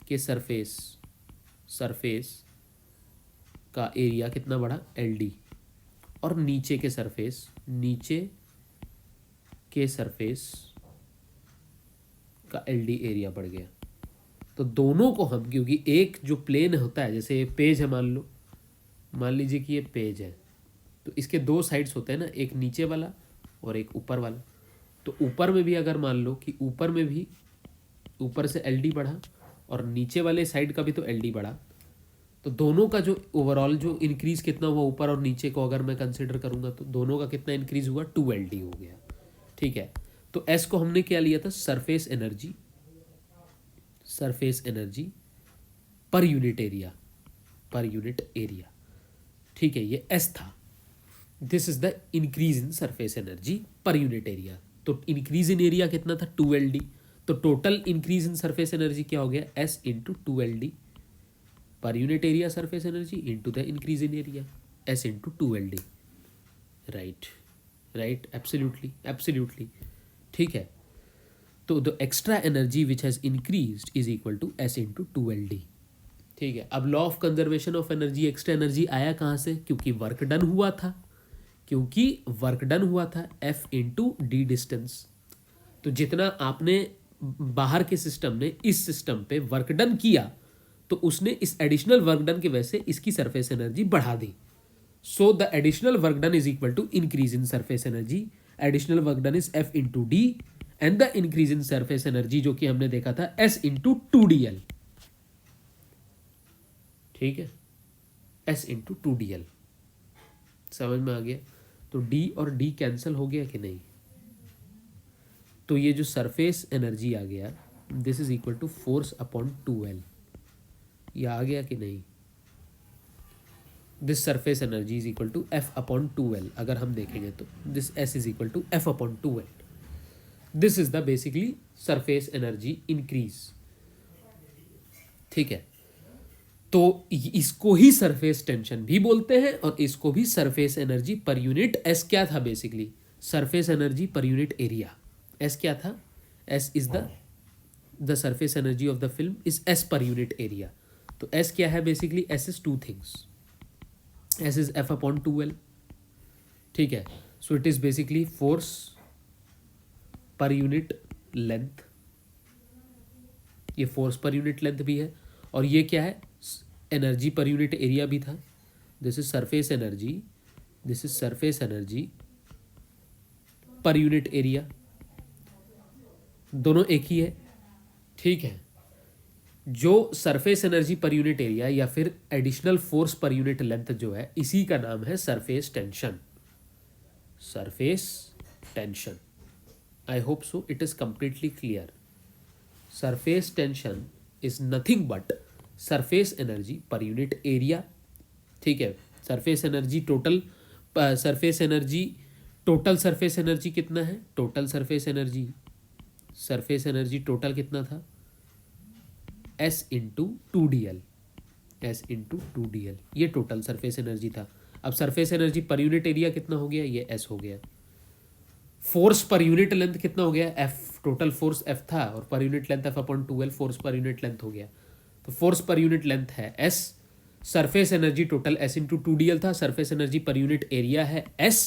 के सरफेस का एरिया कितना बढ़ा, LD, और नीचे के सरफेस का LD एरिया बढ़ गया। तो दोनों को हम, क्योंकि एक जो प्लेन होता है, जैसे पेज है, मान लीजिए कि ये पेज है, तो इसके 2 साइड्स होते हैं ना, एक नीचे वाला और एक ऊपर वाला। तो ऊपर में भी अगर मान लो कि ऊपर से LD बढ़ा और नीचे वाले साइड का भी तो LD बढ़ा, तो दोनों का जो ओवरऑल जो इंक्रीज कितना हुआ, ऊपर और नीचे को अगर मैं कंसिडर करूंगा तो दोनों का कितना इंक्रीज हुआ, 2LD हो गया। ठीक है, तो S को हमने क्या लिया था, surface energy per unit area. ठीक है, ये S था, this is the increase in surface energy per unit area. तो इंक्रीज इन एरिया कितना था, 2LD। तो total increase in surface energy क्या हो गया, S into 2LD per unit area surface energy into the increase in area, S into 2LD। Right, absolutely. ठीक है, तो the extra energy which has increased is equal to S into 2LD। ठीक है, अब law of conservation of energy, extra energy आया कहाँ से, क्योंकि वर्क डन हुआ था, F इंटू डी डिस्टेंस। तो जितना आपने बाहर के सिस्टम ने इस सिस्टम पे वर्क डन किया, तो उसने इस एडिशनल वर्क डन की वजह से इसकी सरफेस एनर्जी बढ़ा दी। So the additional work done is equal to increase in surface energy. Additional work done is F into D and the increase in surface energy जो कि हमने देखा था S इंटू 2DL। ठीक है, S इंटू 2DL समझ में आ गया। तो D और D कैंसिल हो गया कि नहीं, तो ये जो सरफेस एनर्जी आ गया, this is equal to force upon 2L, ये आ गया कि नहीं। This surface energy is equal to F upon 2L। अगर हम देखेंगे तो this S is equal to F upon 2L। This is the basically surface energy increase. ठीक है, तो इसको ही सरफेस टेंशन भी बोलते हैं और इसको भी surface energy per unit. S क्या था basically, surface energy per unit area. S क्या था, S is the surface energy of the film is S पर यूनिट एरिया। तो S क्या है basically, S is 2 things, S is F upon 2L। ठीक है, so it is basically force per unit length, ये force per unit length भी है, और ये क्या है, एनर्जी पर यूनिट एरिया भी था। This is surface energy per unit area, दोनों एक ही है। ठीक है, जो surface energy per unit area या फिर additional force per unit length जो है, इसी का नाम है surface tension. Surface tension, I hope so it is completely clear. Surface tension is nothing but surface energy per unit area. ठीक है, surface energy total, surface energy, total surface energy कितना है, total surface energy, surface energy total कितना था, S into two D L, S into two D L, ये total surface energy था। अब surface energy per unit area कितना हो गया, ये S हो गया। फोर्स पर यूनिट लेंथ कितना हो गया, F, टोटल फोर्स F था और पर unit length F/2L, force per unit length हो गया। तो फोर्स पर यूनिट लेंथ है S, surface energy total S into two D L था, surface energy per unit area है S।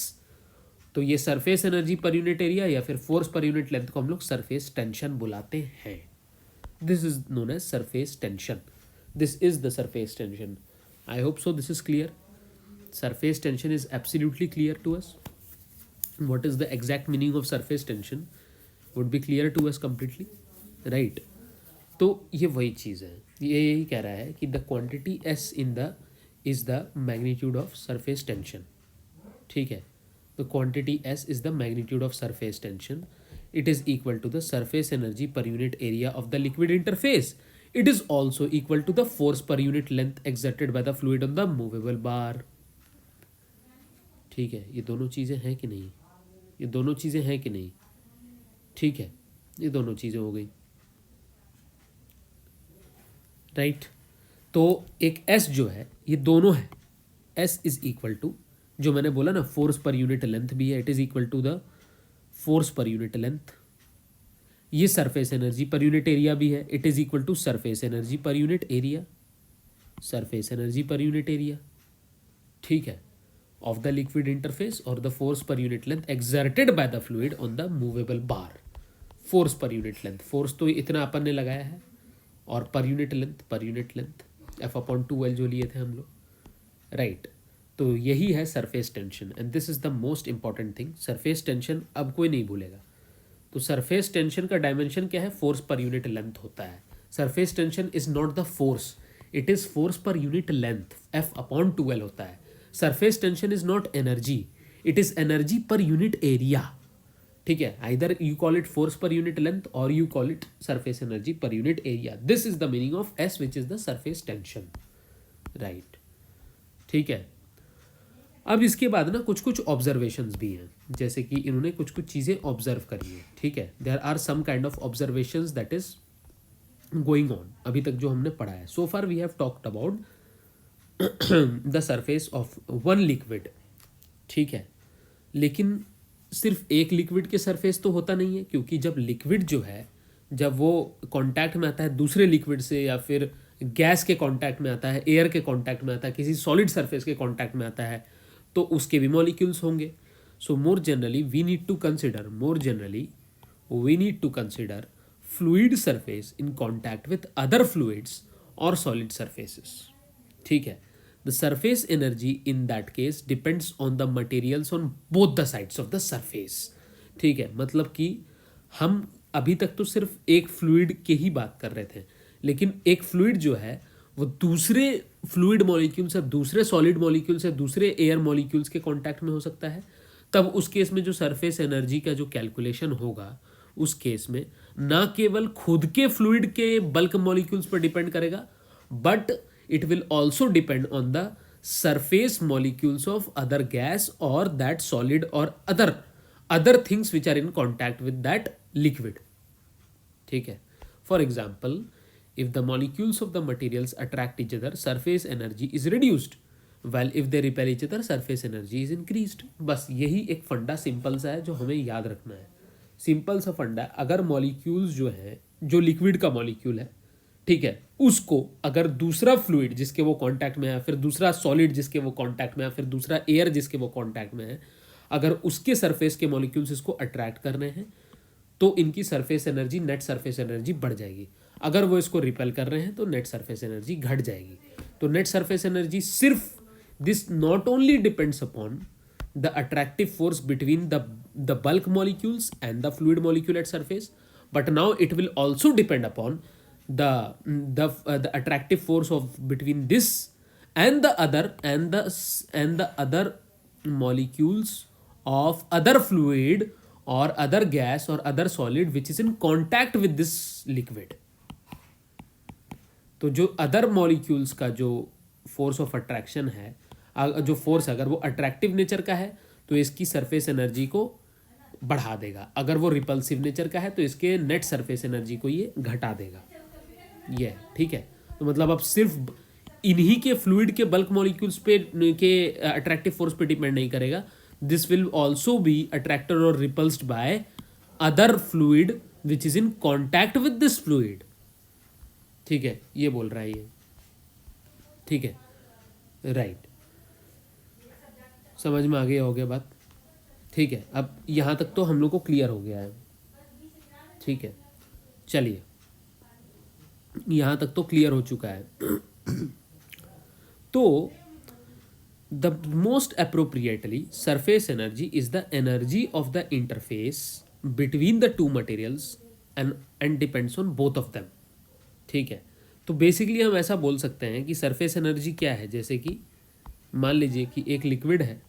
तो ये surface energy per unit area या फिर फोर्स पर यूनिट लेंथ को हम लोग सरफेस टेंशन बुलाते हैं। This is known as surface tension, this is the surface tension. I hope so this is clear. Surface tension is absolutely clear to us. what is the exact meaning of surface tension would be clear to us completely, right? तो ये वही चीज़ है, ये यही कह रहा है कि the quantity S in the is the magnitude of surface tension। ठीक है, the quantity S is the magnitude of surface tension, it is equal to the surface energy per unit area of the liquid interface, it is also equal to the force per unit length exerted by the fluid on the movable bar। ठीक है, ये दोनों चीज़ें हैं कि नहीं, ये दोनों चीज़ें हैं कि नहीं, ठीक है, ये दोनों चीज़ें हो गई, राइट। तो एक S जो है, ये दोनों है, S इज इक्वल टू, जो मैंने बोला ना फोर्स पर यूनिट लेंथ भी है, it is equal to the force per unit length. ये surface energy per unit area भी है, it is equal to surface energy per unit area, surface energy per unit area, ठीक है, of the liquid interface or the force per unit length exerted by the fluid on the movable bar। force per unit length, force तो इतना अपन ने लगाया है, और per unit length F/2L जो लिए थे हम लोग, राइट। तो यही है surface tension and this is the most important thing. Surface tension अब कोई नहीं भूलेगा। तो सरफेस टेंशन का डायमेंशन क्या है, फोर्स पर यूनिट लेंथ होता है। Surface tension is not the force, it is force per unit length, F/2L होता है। Surface tension is not energy, it is energy per unit area. ठीक है, either you call it force per unit length और you call it surface energy per unit area. This is the meaning of S which is the surface tension, right. ठीक है, अब इसके बाद ना कुछ कुछ ऑब्जर्वेशंस भी हैं, जैसे कि इन्होंने कुछ कुछ चीज़ें ऑब्जर्व करी है। ठीक है, there are some kind of observations that is going on, अभी तक जो हमने पढ़ा है। So far we have talked about the surface of one liquid. ठीक है, लेकिन सिर्फ एक लिक्विड के सरफेस तो होता नहीं है, क्योंकि जब लिक्विड जो है, जब वो कांटेक्ट में आता है दूसरे लिक्विड से, या फिर गैस के कांटेक्ट में आता है, एयर के कांटेक्ट में आता है, किसी सॉलिड सरफेस के कांटेक्ट में आता है, तो उसके भी मॉलिक्यूल्स होंगे। So more generally we need to consider fluid surface in contact with other fluids और सॉलिड सरफेसेस। ठीक है, the surface energy in that case depends on the materials on both the sides of the surface. ठीक है, मतलब कि हम अभी तक तो सिर्फ एक फ्लूइड की ही बात कर रहे थे, लेकिन एक फ्लूइड जो है वो दूसरे फ्लूइड मॉलिक्यूल से, दूसरे सॉलिड मॉलिक्यूल से, दूसरे एयर मॉलिक्यूल्स के कांटेक्ट में हो सकता है। तब उस केस में जो सरफेस एनर्जी का जो कैलकुलेशन होगा, उस केस में ना केवल खुद के फ्लूइड के बल्क मॉलिक्यूल्स पर डिपेंड करेगा, but it will also depend on the surface molecules of other gas or that solid or other things which are in contact with that liquid। ठीक है, for example, if the molecules of the materials attract each other, surface energy is reduced, while if they repel each other, surface energy is increased। बस यही एक फंडा simple सा है जो हमें याद रखना है। सिंपल सा फंडा, अगर मॉलिक्यूल्स जो है, जो लिक्विड का मॉलिक्यूल है, ठीक है, उसको अगर दूसरा फ्लूइड जिसके वो कांटेक्ट में है, फिर दूसरा सॉलिड जिसके वो कांटेक्ट में है, फिर दूसरा एयर जिसके वो कांटेक्ट में है, अगर उसके सरफेस के मॉलिक्यूल्स इसको अट्रैक्ट करने हैं, तो इनकी surface energy, net surface energy बढ़ जाएगी। अगर वो इसको रिपेल कर रहे हैं तो नेट सरफेस एनर्जी घट जाएगी। तो नेट सरफेस एनर्जी सिर्फ, this not only depends upon the attractive force between the bulk molecules and the fluid molecule at surface, but now it will also depend upon the attractive force of between this and the other and the other molecules of other fluid or other gas or other solid which is in contact with this liquid. तो जो other molecules का जो force of attraction है, जो force अगर वो attractive nature का है तो इसकी सरफेस एनर्जी को बढ़ा देगा, अगर वो रिपल्सिव नेचर का है तो इसके नेट सरफेस एनर्जी को ये घटा देगा। ये ठीक है। तो मतलब अब सिर्फ इन्हीं के फ्लूइड के बल्क मॉलिक्यूल्स पे के अट्रैक्टिव फोर्स पे डिपेंड नहीं करेगा, this will also be attracted और repulsed by other fluid which is in contact with this fluid. ठीक है, ये बोल रहा है ये। ठीक है, राइट, समझ में आ गया हो गया बात। ठीक है, अब यहाँ तक तो हम लोग को क्लियर हो गया है। ठीक है, चलिए यहाँ तक तो क्लियर हो चुका है। तो the most appropriately surface energy is the energy of the interface between the two materials and depends on both of them. ठीक है, तो बेसिकली हम ऐसा बोल सकते हैं कि सरफेस एनर्जी क्या है, जैसे कि मान लीजिए कि एक लिक्विड है,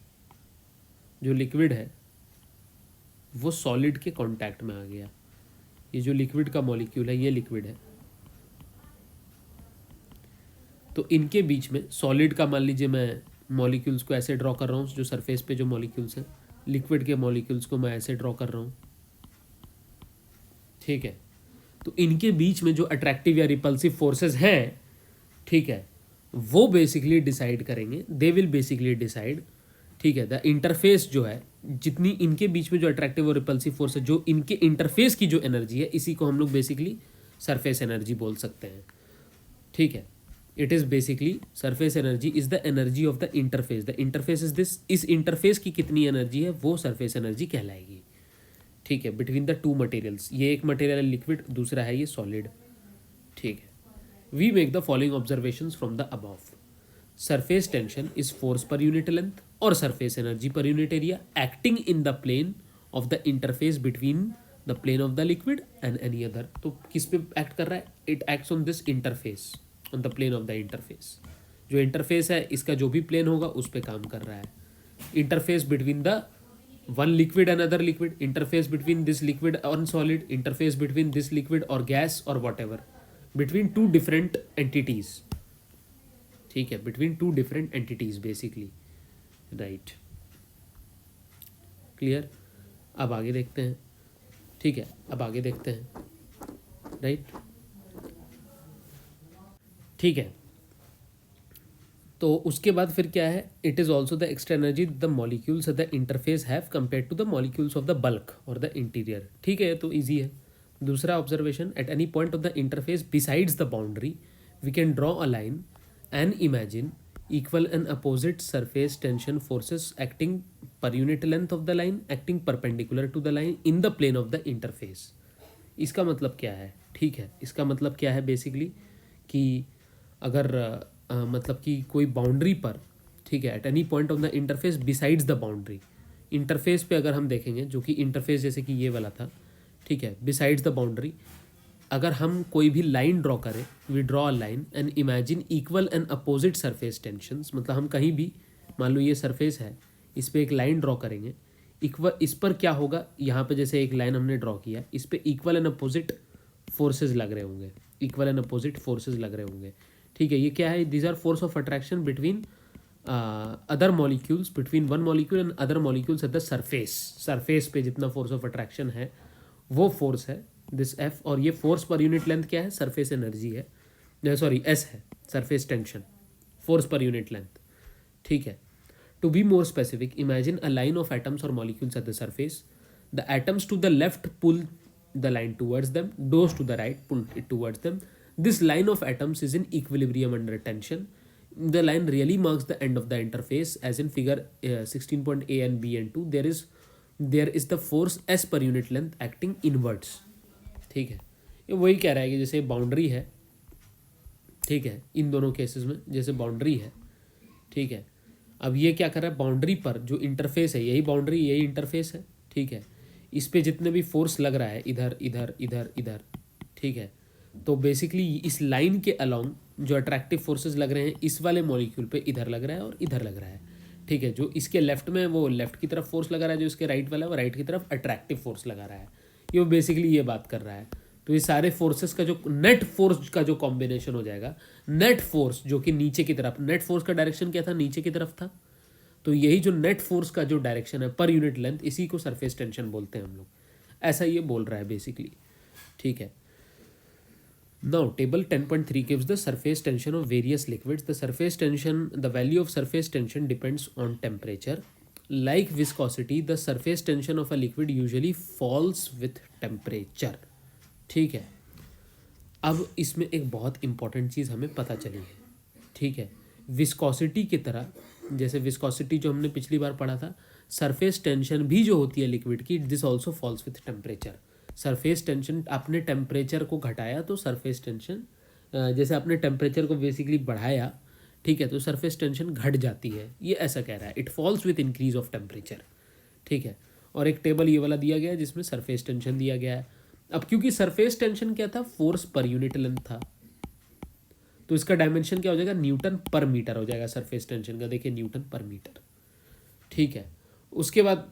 जो लिक्विड है वो सॉलिड के कांटेक्ट में आ गया। ये जो लिक्विड का मॉलिक्यूल है ये लिक्विड है, तो इनके बीच में सॉलिड का मान लीजिए मैं मॉलिक्यूल्स को ऐसे ड्रॉ कर रहा हूँ, जो सरफेस पे जो मॉलिक्यूल्स हैं, लिक्विड के मॉलिक्यूल्स को मैं ऐसे ड्रॉ कर रहा हूँ। ठीक है, तो इनके बीच में जो अट्रैक्टिव या रिपल्सिव फोर्सेस हैं, ठीक है, वो बेसिकली डिसाइड करेंगे, दे विल बेसिकली डिसाइड। ठीक है, द इंटरफेस जो है, जितनी इनके बीच में जो अट्रैक्टिव और रिपल्सिव फोर्स है, जो इनके इंटरफेस की जो एनर्जी है, इसी को हम लोग बेसिकली सरफेस एनर्जी बोल सकते हैं। ठीक है, it is basically surface energy is the energy of the interface. The interface is this, इस इंटरफेस की कितनी एनर्जी है वो सरफेस एनर्जी कहलाएगी। ठीक है, बिटवीन द टू मटेरियल्स, ये एक मटेरियल है लिक्विड, दूसरा है ये सॉलिड। ठीक है, we make the following observations from the above. Surface tension is force per unit length और surface energy per unit area acting in the plane of the interface between the plane of the liquid and any other. तो किस पे act कर रहा है? It acts on this interface, on the plane of the interface. जो interface है इसका जो भी प्लेन होगा उस पर काम कर रहा है। Interface between the one liquid and other liquid, interface between this liquid and solid, interface between this liquid or gas or whatever, between two different entities। ठीक है, between two different entities basically, right, clear। अब आगे देखते हैं। ठीक है, अब आगे देखते हैं, right। ठीक है, तो उसके बाद फिर क्या है? It is also the extra energy the molecules at the interface have compare to the molecules of the bulk और द इंटीरियर। ठीक है, तो ईजी है। दूसरा observation, at any point of the interface besides the boundary we can draw a line and imagine equal and opposite surface tension forces acting per unit length of the line acting perpendicular to the line in the plane of the interface। इसका मतलब क्या है? ठीक है, इसका मतलब क्या है बेसिकली कि अगर मतलब कि कोई बाउंड्री पर, ठीक है, eight any point of the interface besides the boundary, interface पे अगर हम देखेंगे, जो कि इंटरफेस जैसे कि ये वाला था, ठीक है, बिसाइड्स द बाउंड्री, अगर हम कोई भी लाइन ड्रॉ करें, we draw a line and imagine equal and opposite surface tensions. मतलब हम कहीं भी, मान लो ये सरफेस है, इस पर एक लाइन ड्रॉ करेंगे, इक्वल, इस पर क्या होगा, यहाँ पे जैसे एक लाइन हमने ड्रॉ किया, इस पर इक्वल एंड अपोजिट फोर्सेज लग रहे होंगे, इक्वल एंड अपोजिट फोर्सेज लग रहे होंगे। ठीक है, ये क्या है? These are force of attraction between other molecules, between one molecule and other molecules at the surface. Surface पे जितना फोर्स ऑफ अट्रैक्शन है वो फोर्स है दिस एफ, और ये फोर्स पर यूनिट लेंथ क्या है? सरफेस एनर्जी है, सॉरी एस है, surface tension, force per unit length. ठीक है, to be more specific, imagine a line of atoms और molecules at the surface. The atoms to the left pull the line towards them, those to the right pull it towards them. This line of atoms is in equilibrium under tension. The line really marks the end of the interface, as in figure 16.a and b and 2 there is the force s per unit length acting inwards। ठीक है, ये वही कह रहा है कि जैसे boundary है, ठीक है, इन दोनों केसेस में जैसे बाउंड्री है, ठीक है, अब ये क्या कर रहा है? बाउंड्री पर जो इंटरफेस है, यही बाउंड्री, यही इंटरफेस है, ठीक है, इस पे जितने भी फोर्स लग रहा है इधर इधर इधर इधर, ठीक है, तो बेसिकली इस लाइन के अलोंग जो अट्रैक्टिव फोर्सेस लग रहे हैं इस वाले मॉलिक्यूल पे इधर लग रहा है और इधर लग रहा है, ठीक है। जो इसके लेफ्ट में वो लेफ्ट की तरफ फोर्स लगा रहा है, जो इसके राइट वाला है वो राइट की तरफ अट्रैक्टिव फोर्स लगा रहा है। ये वो बेसिकली ये बात कर रहा है। तो ये सारे फोर्सेस का जो नेट फोर्स का जो कॉम्बिनेशन हो जाएगा, नेट फोर्स जो कि नीचे की तरफ, नेट फोर्स का डायरेक्शन क्या था, नीचे की तरफ था, तो यही जो नेट फोर्स का जो डायरेक्शन है पर यूनिट लेंथ, इसी को सरफेस टेंशन बोलते हैं हम लोग। ऐसा ये बोल रहा है बेसिकली, ठीक है। Now table 10.3 gives the surface tension of various liquids. The surface tension, the value of surface tension depends on temperature. Like viscosity, the surface tension of a liquid usually falls with temperature. ठीक है, अब इसमें एक बहुत important चीज़ हमें पता चली है, ठीक है। विस्कोसिटी की तरह, जैसे विस्कोसिटी जो हमने पिछली बार पढ़ा था, सरफेस टेंशन भी जो होती है लिक्विड की, this also falls with temperature. Surface tension, आपने टेम्परेचर को घटाया तो सरफेस टेंशन, जैसे आपने टेम्परेचर को बेसिकली बढ़ाया, ठीक है, तो सरफेस टेंशन घट जाती है, ये ऐसा कह रहा है। It falls with increase of temperature, ठीक है। और एक टेबल ये वाला दिया गया है जिसमें सरफेस टेंशन दिया गया है। अब क्योंकि सरफेस टेंशन क्या था, फोर्स पर यूनिट लेंथ था, तो इसका डायमेंशन क्या हो जाएगा, न्यूटन पर मीटर हो जाएगा सरफेस टेंशन का। देखिए न्यूटन पर मीटर, ठीक है। उसके बाद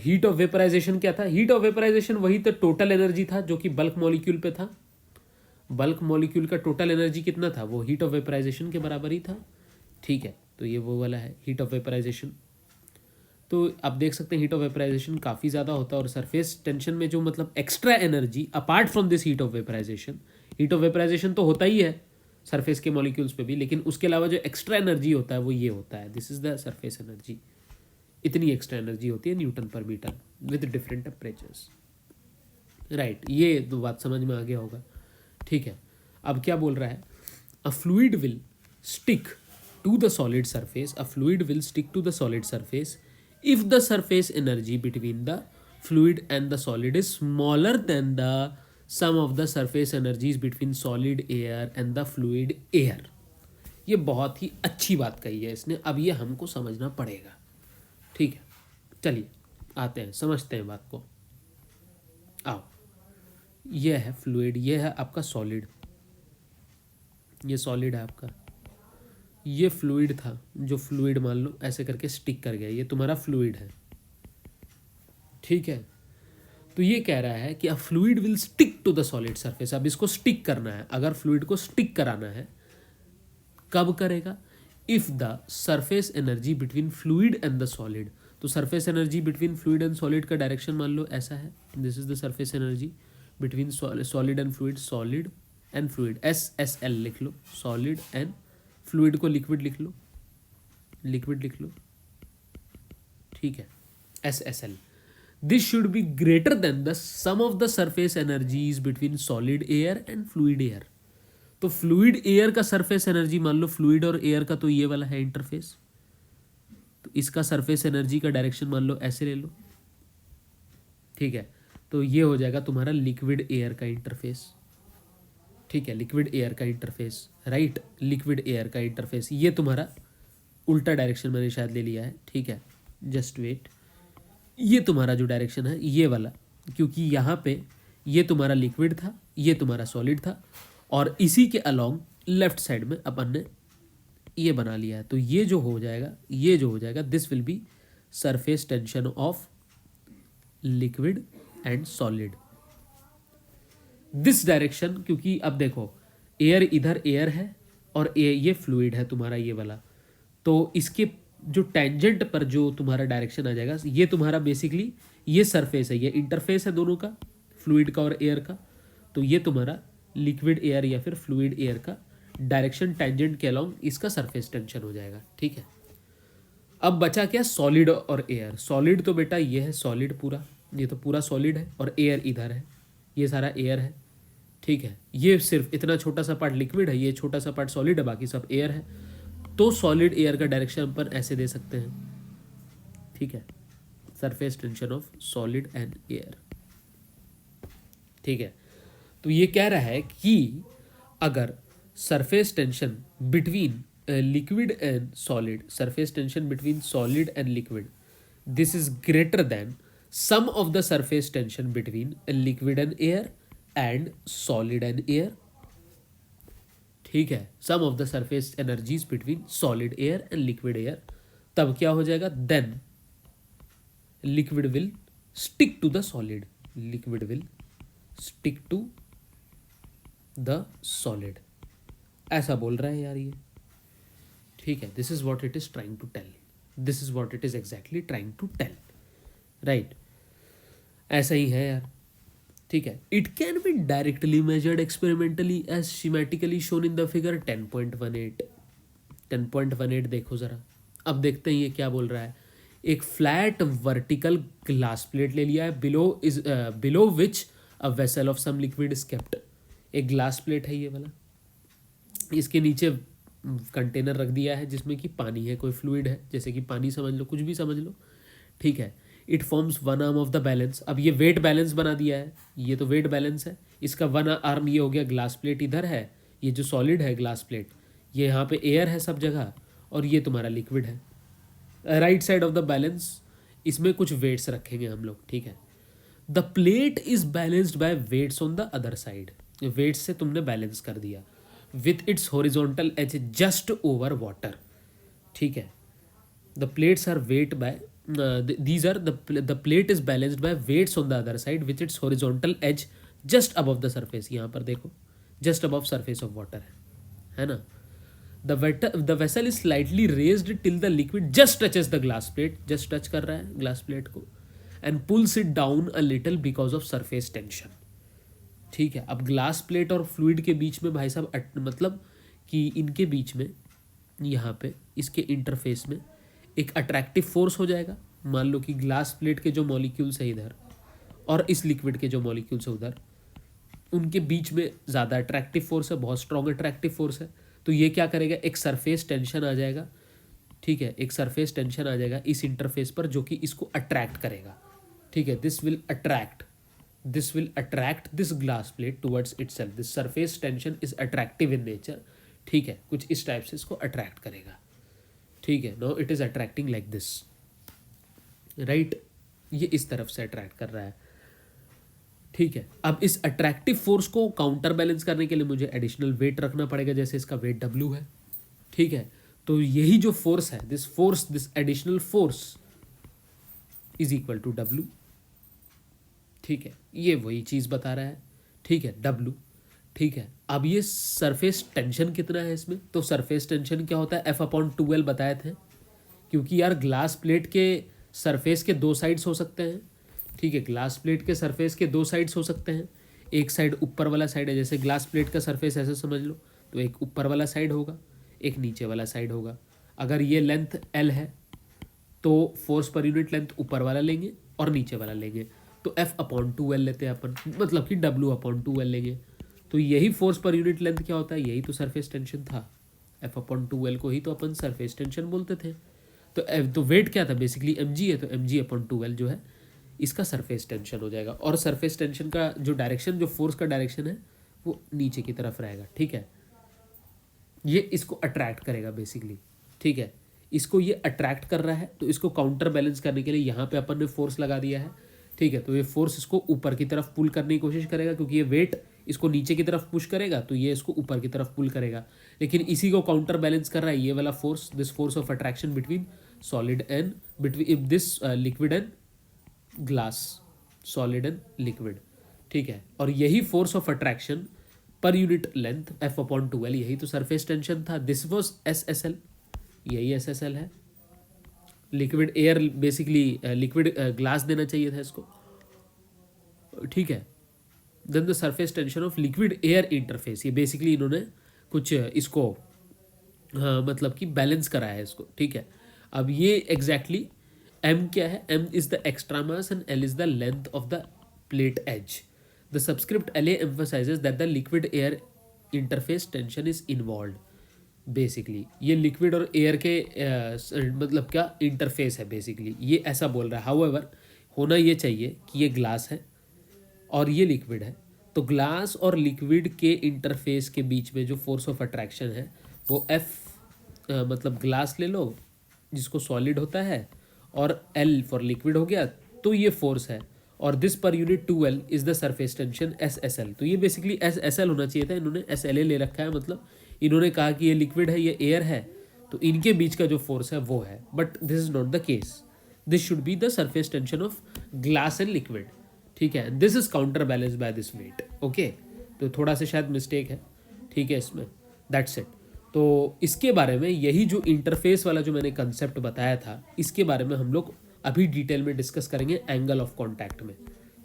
हीट ऑफ वेपराइजेशन क्या था, हीट ऑफ वेपराइजेशन वही तो टोटल एनर्जी था जो कि बल्क मॉलिक्यूल पे था। बल्क मॉलिक्यूल का टोटल एनर्जी कितना था, वो हीट ऑफ वेपराइजेशन के बराबर ही था, ठीक है। तो ये वो वाला है हीट ऑफ वेपराइजेशन। तो आप देख सकते हैं हीट ऑफ वेपराइजेशन काफ़ी ज़्यादा होता है, और सरफेस टेंशन में जो मतलब extra energy apart from this heat of vaporisation, heat of vaporisation तो होता ही है सरफेस के मॉलिक्यूल्स पे भी, लेकिन उसके अलावा जो एक्स्ट्रा एनर्जी होता है वो ये होता है, this is the surface energy. इतनी एक्स्ट्रा एनर्जी होती है newton per metre with different temperatures, right. ये तो बात समझ में आ गया होगा, ठीक है। अब क्या बोल रहा है, a fluid will stick to the solid surface, a fluid will stick to the solid surface if the surface energy between the fluid and the solid is smaller than the sum of the surface energies between solid air and the fluid air। ये बहुत ही अच्छी बात कही है इसने, अब ये हमको समझना पड़ेगा, ठीक है। चलिए आते हैं, समझते हैं बात को। आओ, ये है फ्लूइड, ये है आपका सॉलिड, ये सॉलिड है आपका, ये फ्लूइड था, जो फ्लूइड मान लो ऐसे करके स्टिक कर गया, ये तुम्हारा फ्लूइड है, ठीक है। तो ये कह रहा है कि a fluid will stick to the solid surface. अब इसको स्टिक करना है, अगर फ्लूइड को स्टिक कराना है, कब करेगा, if the surface energy between fluid and the solid. तो surface energy between fluid and solid का डायरेक्शन मान लो ऐसा है, this is the surface energy between solid and fluid, solid and fluid, SSL लिख लो, सॉलिड एंड फ्लूइड को liquid लिख लो, लिक्विड लिख लो, ठीक है, SSL। This should be greater than the sum of the surface energies between solid air and fluid air. तो फ्लूइड एयर का सरफेस एनर्जी मान लो, फ्लूइड और एयर का तो ये वाला है इंटरफेस, तो इसका सरफेस एनर्जी का डायरेक्शन मान लो ऐसे ले लो, ठीक है। तो ये हो जाएगा तुम्हारा लिक्विड एयर का इंटरफेस, ठीक है, लिक्विड एयर का इंटरफेस, राइट, लिक्विड एयर का इंटरफेस। ये तुम्हारा उल्टा डायरेक्शन मैंने शायद ले लिया है, ठीक है, जस्ट वेट। ये तुम्हारा जो डायरेक्शन है ये वाला, क्योंकि यहाँ पे ये तुम्हारा लिक्विड था, ये तुम्हारा सॉलिड था, और इसी के अलोंग लेफ्ट साइड में अपन ने ये बना लिया है। तो ये जो हो जाएगा, ये जो हो जाएगा, this will be surface tension of liquid and solid, this direction. क्योंकि अब देखो एयर इधर एयर है और ये फ्लूइड है तुम्हारा ये वाला, तो इसके जो टेंजेंट पर जो तुम्हारा डायरेक्शन आ जाएगा, ये तुम्हारा बेसिकली ये सरफेस है, ये इंटरफेस है दोनों का, फ्लूइड का और एयर का। तो ये तुम्हारा लिक्विड एयर या फिर फ्लूइड एयर का डायरेक्शन टेंजेंट के अलोंग इसका सरफेस टेंशन हो जाएगा, ठीक है। अब बचा क्या, सॉलिड और एयर। सॉलिड तो बेटा ये है सॉलिड पूरा, ये तो पूरा सॉलिड है, और एयर इधर है, ये सारा एयर है, ठीक है। ये सिर्फ इतना छोटा सा पार्ट लिक्विड है, ये छोटा सा पार्ट सॉलिड है, बाकी सब एयर है। तो सॉलिड एयर का डायरेक्शन अपन ऐसे दे सकते हैं, ठीक है, surface tension of solid and air, ठीक है। तो ये कह रहा है कि अगर surface tension between liquid and solid, surface tension between solid and liquid, this is greater than sum of the surface tension between liquid and air and solid and air, ठीक है, sum of the surface energies between solid air and liquid air, तब क्या हो जाएगा, then liquid will stick to the solid, liquid will stick to the solid, ऐसा बोल रहा है यार ये, ठीक है। This is what it is trying to tell, this is what it is exactly trying to tell, right, ऐसा ही है यार, ठीक है। It can be directly measured experimentally as schematically shown in the figure 10.18, 10.18 देखो जरा, अब देखते हैं ये क्या बोल रहा है। एक फ्लैट वर्टिकल ग्लास प्लेट ले लिया है, below which a vessel of some liquid is kept, एक ग्लास प्लेट है ये वाला, इसके नीचे कंटेनर रख दिया है जिसमें कि पानी है, कोई फ्लूइड है, जैसे कि पानी समझ लो, कुछ भी समझ लो, ठीक है। It forms one arm of the balance, अब ये वेट बैलेंस बना दिया है, ये तो वेट बैलेंस है, इसका वन आर्म ये हो गया, ग्लास प्लेट इधर है, ये जो सॉलिड है ग्लास प्लेट, ये यहाँ पे एयर है सब जगह, और ये तुम्हारा लिक्विड है। Right side of the balance इसमें कुछ वेट्स रखेंगे हम लोग, ठीक है। The plate is balanced by weights on the other side, weights से तुमने बैलेंस कर दिया, with its horizontal edge just over water, ठीक है। The plates are wet by these are the plate is balanced by weights on the other side with its horizontal edge just above the surface, यहाँ पर देखो just above surface of water है ना। the vessel is slightly raised till the liquid just touches the glass plate, just touch कर रहा है glass plate को, and pulls it down a little because of surface tension, ठीक है। अब glass plate और फ्लूइड के बीच में भाई साहब मतलब कि इनके बीच में यहाँ पे इसके इंटरफेस में एक अट्रैक्टिव फोर्स हो जाएगा, मान लो कि ग्लास प्लेट के जो मॉलिक्यूल्स है इधर और इस लिक्विड के जो मॉलिक्यूल्स है उधर, उनके बीच में ज़्यादा अट्रैक्टिव फोर्स है, बहुत स्ट्रॉन्ग अट्रैक्टिव फोर्स है, तो ये क्या करेगा, एक सरफेस टेंशन आ जाएगा, ठीक है, एक सरफेस टेंशन आ जाएगा इस इंटरफेस पर जो कि इसको अट्रैक्ट करेगा, ठीक है। This will attract this glass plate towards itself, this surface tension is attractive in nature, ठीक है, कुछ इस टाइप से इसको अट्रैक्ट करेगा, ठीक है। No it is attracting like this, right, ये इस तरफ से अट्रैक्ट कर रहा है, ठीक है। अब इस अट्रैक्टिव फोर्स को काउंटर बैलेंस करने के लिए मुझे एडिशनल वेट रखना पड़ेगा, जैसे इसका वेट W है, ठीक है। तो यही जो फोर्स है, this additional force is equal to W, ठीक है, ये वही चीज बता रहा है, ठीक है, W, ठीक है। अब ये सरफेस टेंशन कितना है इसमें, तो सरफेस टेंशन क्या होता है, F/2L बताए थे, क्योंकि यार ग्लास प्लेट के सरफेस के दो साइड्स हो सकते हैं, ठीक है, ग्लास प्लेट के सरफेस के दो साइड्स हो सकते हैं, एक साइड ऊपर वाला साइड है, जैसे ग्लास प्लेट का सरफेस ऐसे समझ लो, तो एक ऊपर वाला साइड होगा, एक नीचे वाला साइड होगा। अगर ये लेंथ L है तो फोर्स पर यूनिट लेंथ ऊपर वाला लेंगे और नीचे वाला लेंगे, तो F/2L लेते हैं अपन, मतलब कि W/2L लेंगे, तो यही फोर्स पर यूनिट लेंथ क्या होता है, यही तो सरफेस टेंशन था, F/2L को ही तो अपन सरफेस टेंशन बोलते थे। तो वेट क्या था, बेसिकली mg है, तो mg/2L जो है इसका सरफेस टेंशन हो जाएगा, और सरफेस टेंशन का जो डायरेक्शन, जो फोर्स का डायरेक्शन है वो नीचे की तरफ रहेगा, ठीक है। ये इसको अट्रैक्ट करेगा बेसिकली, ठीक है, इसको ये अट्रैक्ट कर रहा है, तो इसको काउंटर बैलेंस करने के लिए यहाँ पे अपन ने फोर्स लगा दिया है, ठीक है। तो ये फोर्स इसको ऊपर की तरफ पुल करने की कोशिश करेगा, क्योंकि ये वेट इसको नीचे की तरफ पुश करेगा तो ये इसको ऊपर की तरफ पुल करेगा, लेकिन इसी को काउंटर बैलेंस कर रहा है ये वाला force, this force of attraction between solid and between this liquid and glass, solid and liquid, ठीक है। और यही force of attraction per unit length F/2L, यही तो सरफेस टेंशन था, दिस वॉज SSL, यही SSL है। Liquid air basically liquid glass देना चाहिए था इसको, ठीक है। Then the surface tension of liquid air interface, ये बेसिकली इन्होंने कुछ इसको मतलब कि बैलेंस कराया है इसको, ठीक है। अब ये एग्जैक्टली M क्या है, M is the extra mass and L is the length of the plate edge. The subscript LA emphasizes that the liquid air interface tension is involve, basically ये लिक्विड और एयर के मतलब क्या interface है, basically ये ऐसा बोल रहा है। हाउएवर होना ये चाहिए कि ये ग्लास है और ये लिक्विड है, तो ग्लास और लिक्विड के इंटरफेस के बीच में जो फोर्स ऑफ अट्रैक्शन है वो मतलब ग्लास ले लो जिसको सॉलिड होता है, और L फॉर लिक्विड हो गया, तो ये फोर्स है, और this per unit 2L is the surface tension SSL। तो ये बेसिकली SSL होना चाहिए था, इन्होंने SLA ले रखा है, मतलब इन्होंने कहा कि ये लिक्विड है ये एयर है, तो इनके बीच का जो फोर्स है वो है, but this is not the case. This should be the surface tension of glass and liquid, ठीक है। This is counter balance by this weight, okay. तो थोड़ा सा शायद मिस्टेक है, ठीक है इसमें, दैट्स इट। तो इसके बारे में, यही जो इंटरफेस वाला जो मैंने कंसेप्ट बताया था, इसके बारे में हम लोग अभी डिटेल में डिस्कस करेंगे एंगल ऑफ कॉन्टैक्ट में।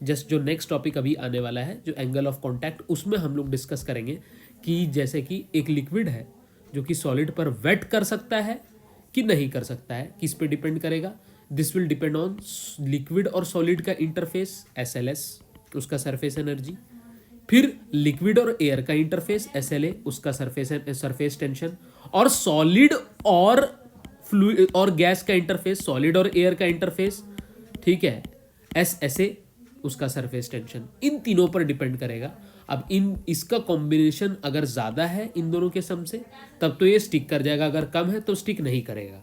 जस्ट जो नेक्स्ट टॉपिक अभी आने वाला है, जो एंगल ऑफ कॉन्टैक्ट, उसमें हम लोग डिस्कस करेंगे कि जैसे कि एक लिक्विड है जो कि सॉलिड पर वेट कर सकता है कि नहीं कर सकता है, किस पे डिपेंड करेगा। This will depend on liquid और सॉलिड का इंटरफेस SLS, उसका सरफेस एनर्जी, फिर लिक्विड और एयर का इंटरफेस SLA, उसका सरफेस टेंशन, और सॉलिड और फ्लूइड और गैस का इंटरफेस, सॉलिड और एयर का इंटरफेस, ठीक है, SSA, उसका सरफेस टेंशन। इन तीनों पर डिपेंड करेगा। अब इसका कॉम्बिनेशन अगर ज़्यादा है इन दोनों के सम से, तब तो ये स्टिक कर जाएगा, अगर कम है तो स्टिक नहीं करेगा।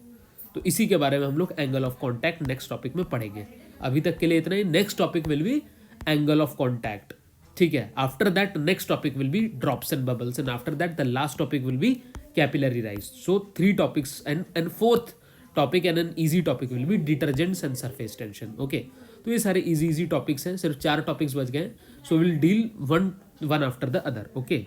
तो इसी के बारे में हम लोग angle of contact next topic में पढ़ेंगे। अभी तक के लिए इतना ही। Next topic will be angle of contact, ठीक है। After that next topic will be drops and bubbles, and after that the last topic will be capillary rise. So 3 topics, and fourth topic and an easy topic will be detergents and surface tension, okay. तो ये सारे easy topics हैं, सिर्फ 4 topics बच गए, so will deal one after the other, okay.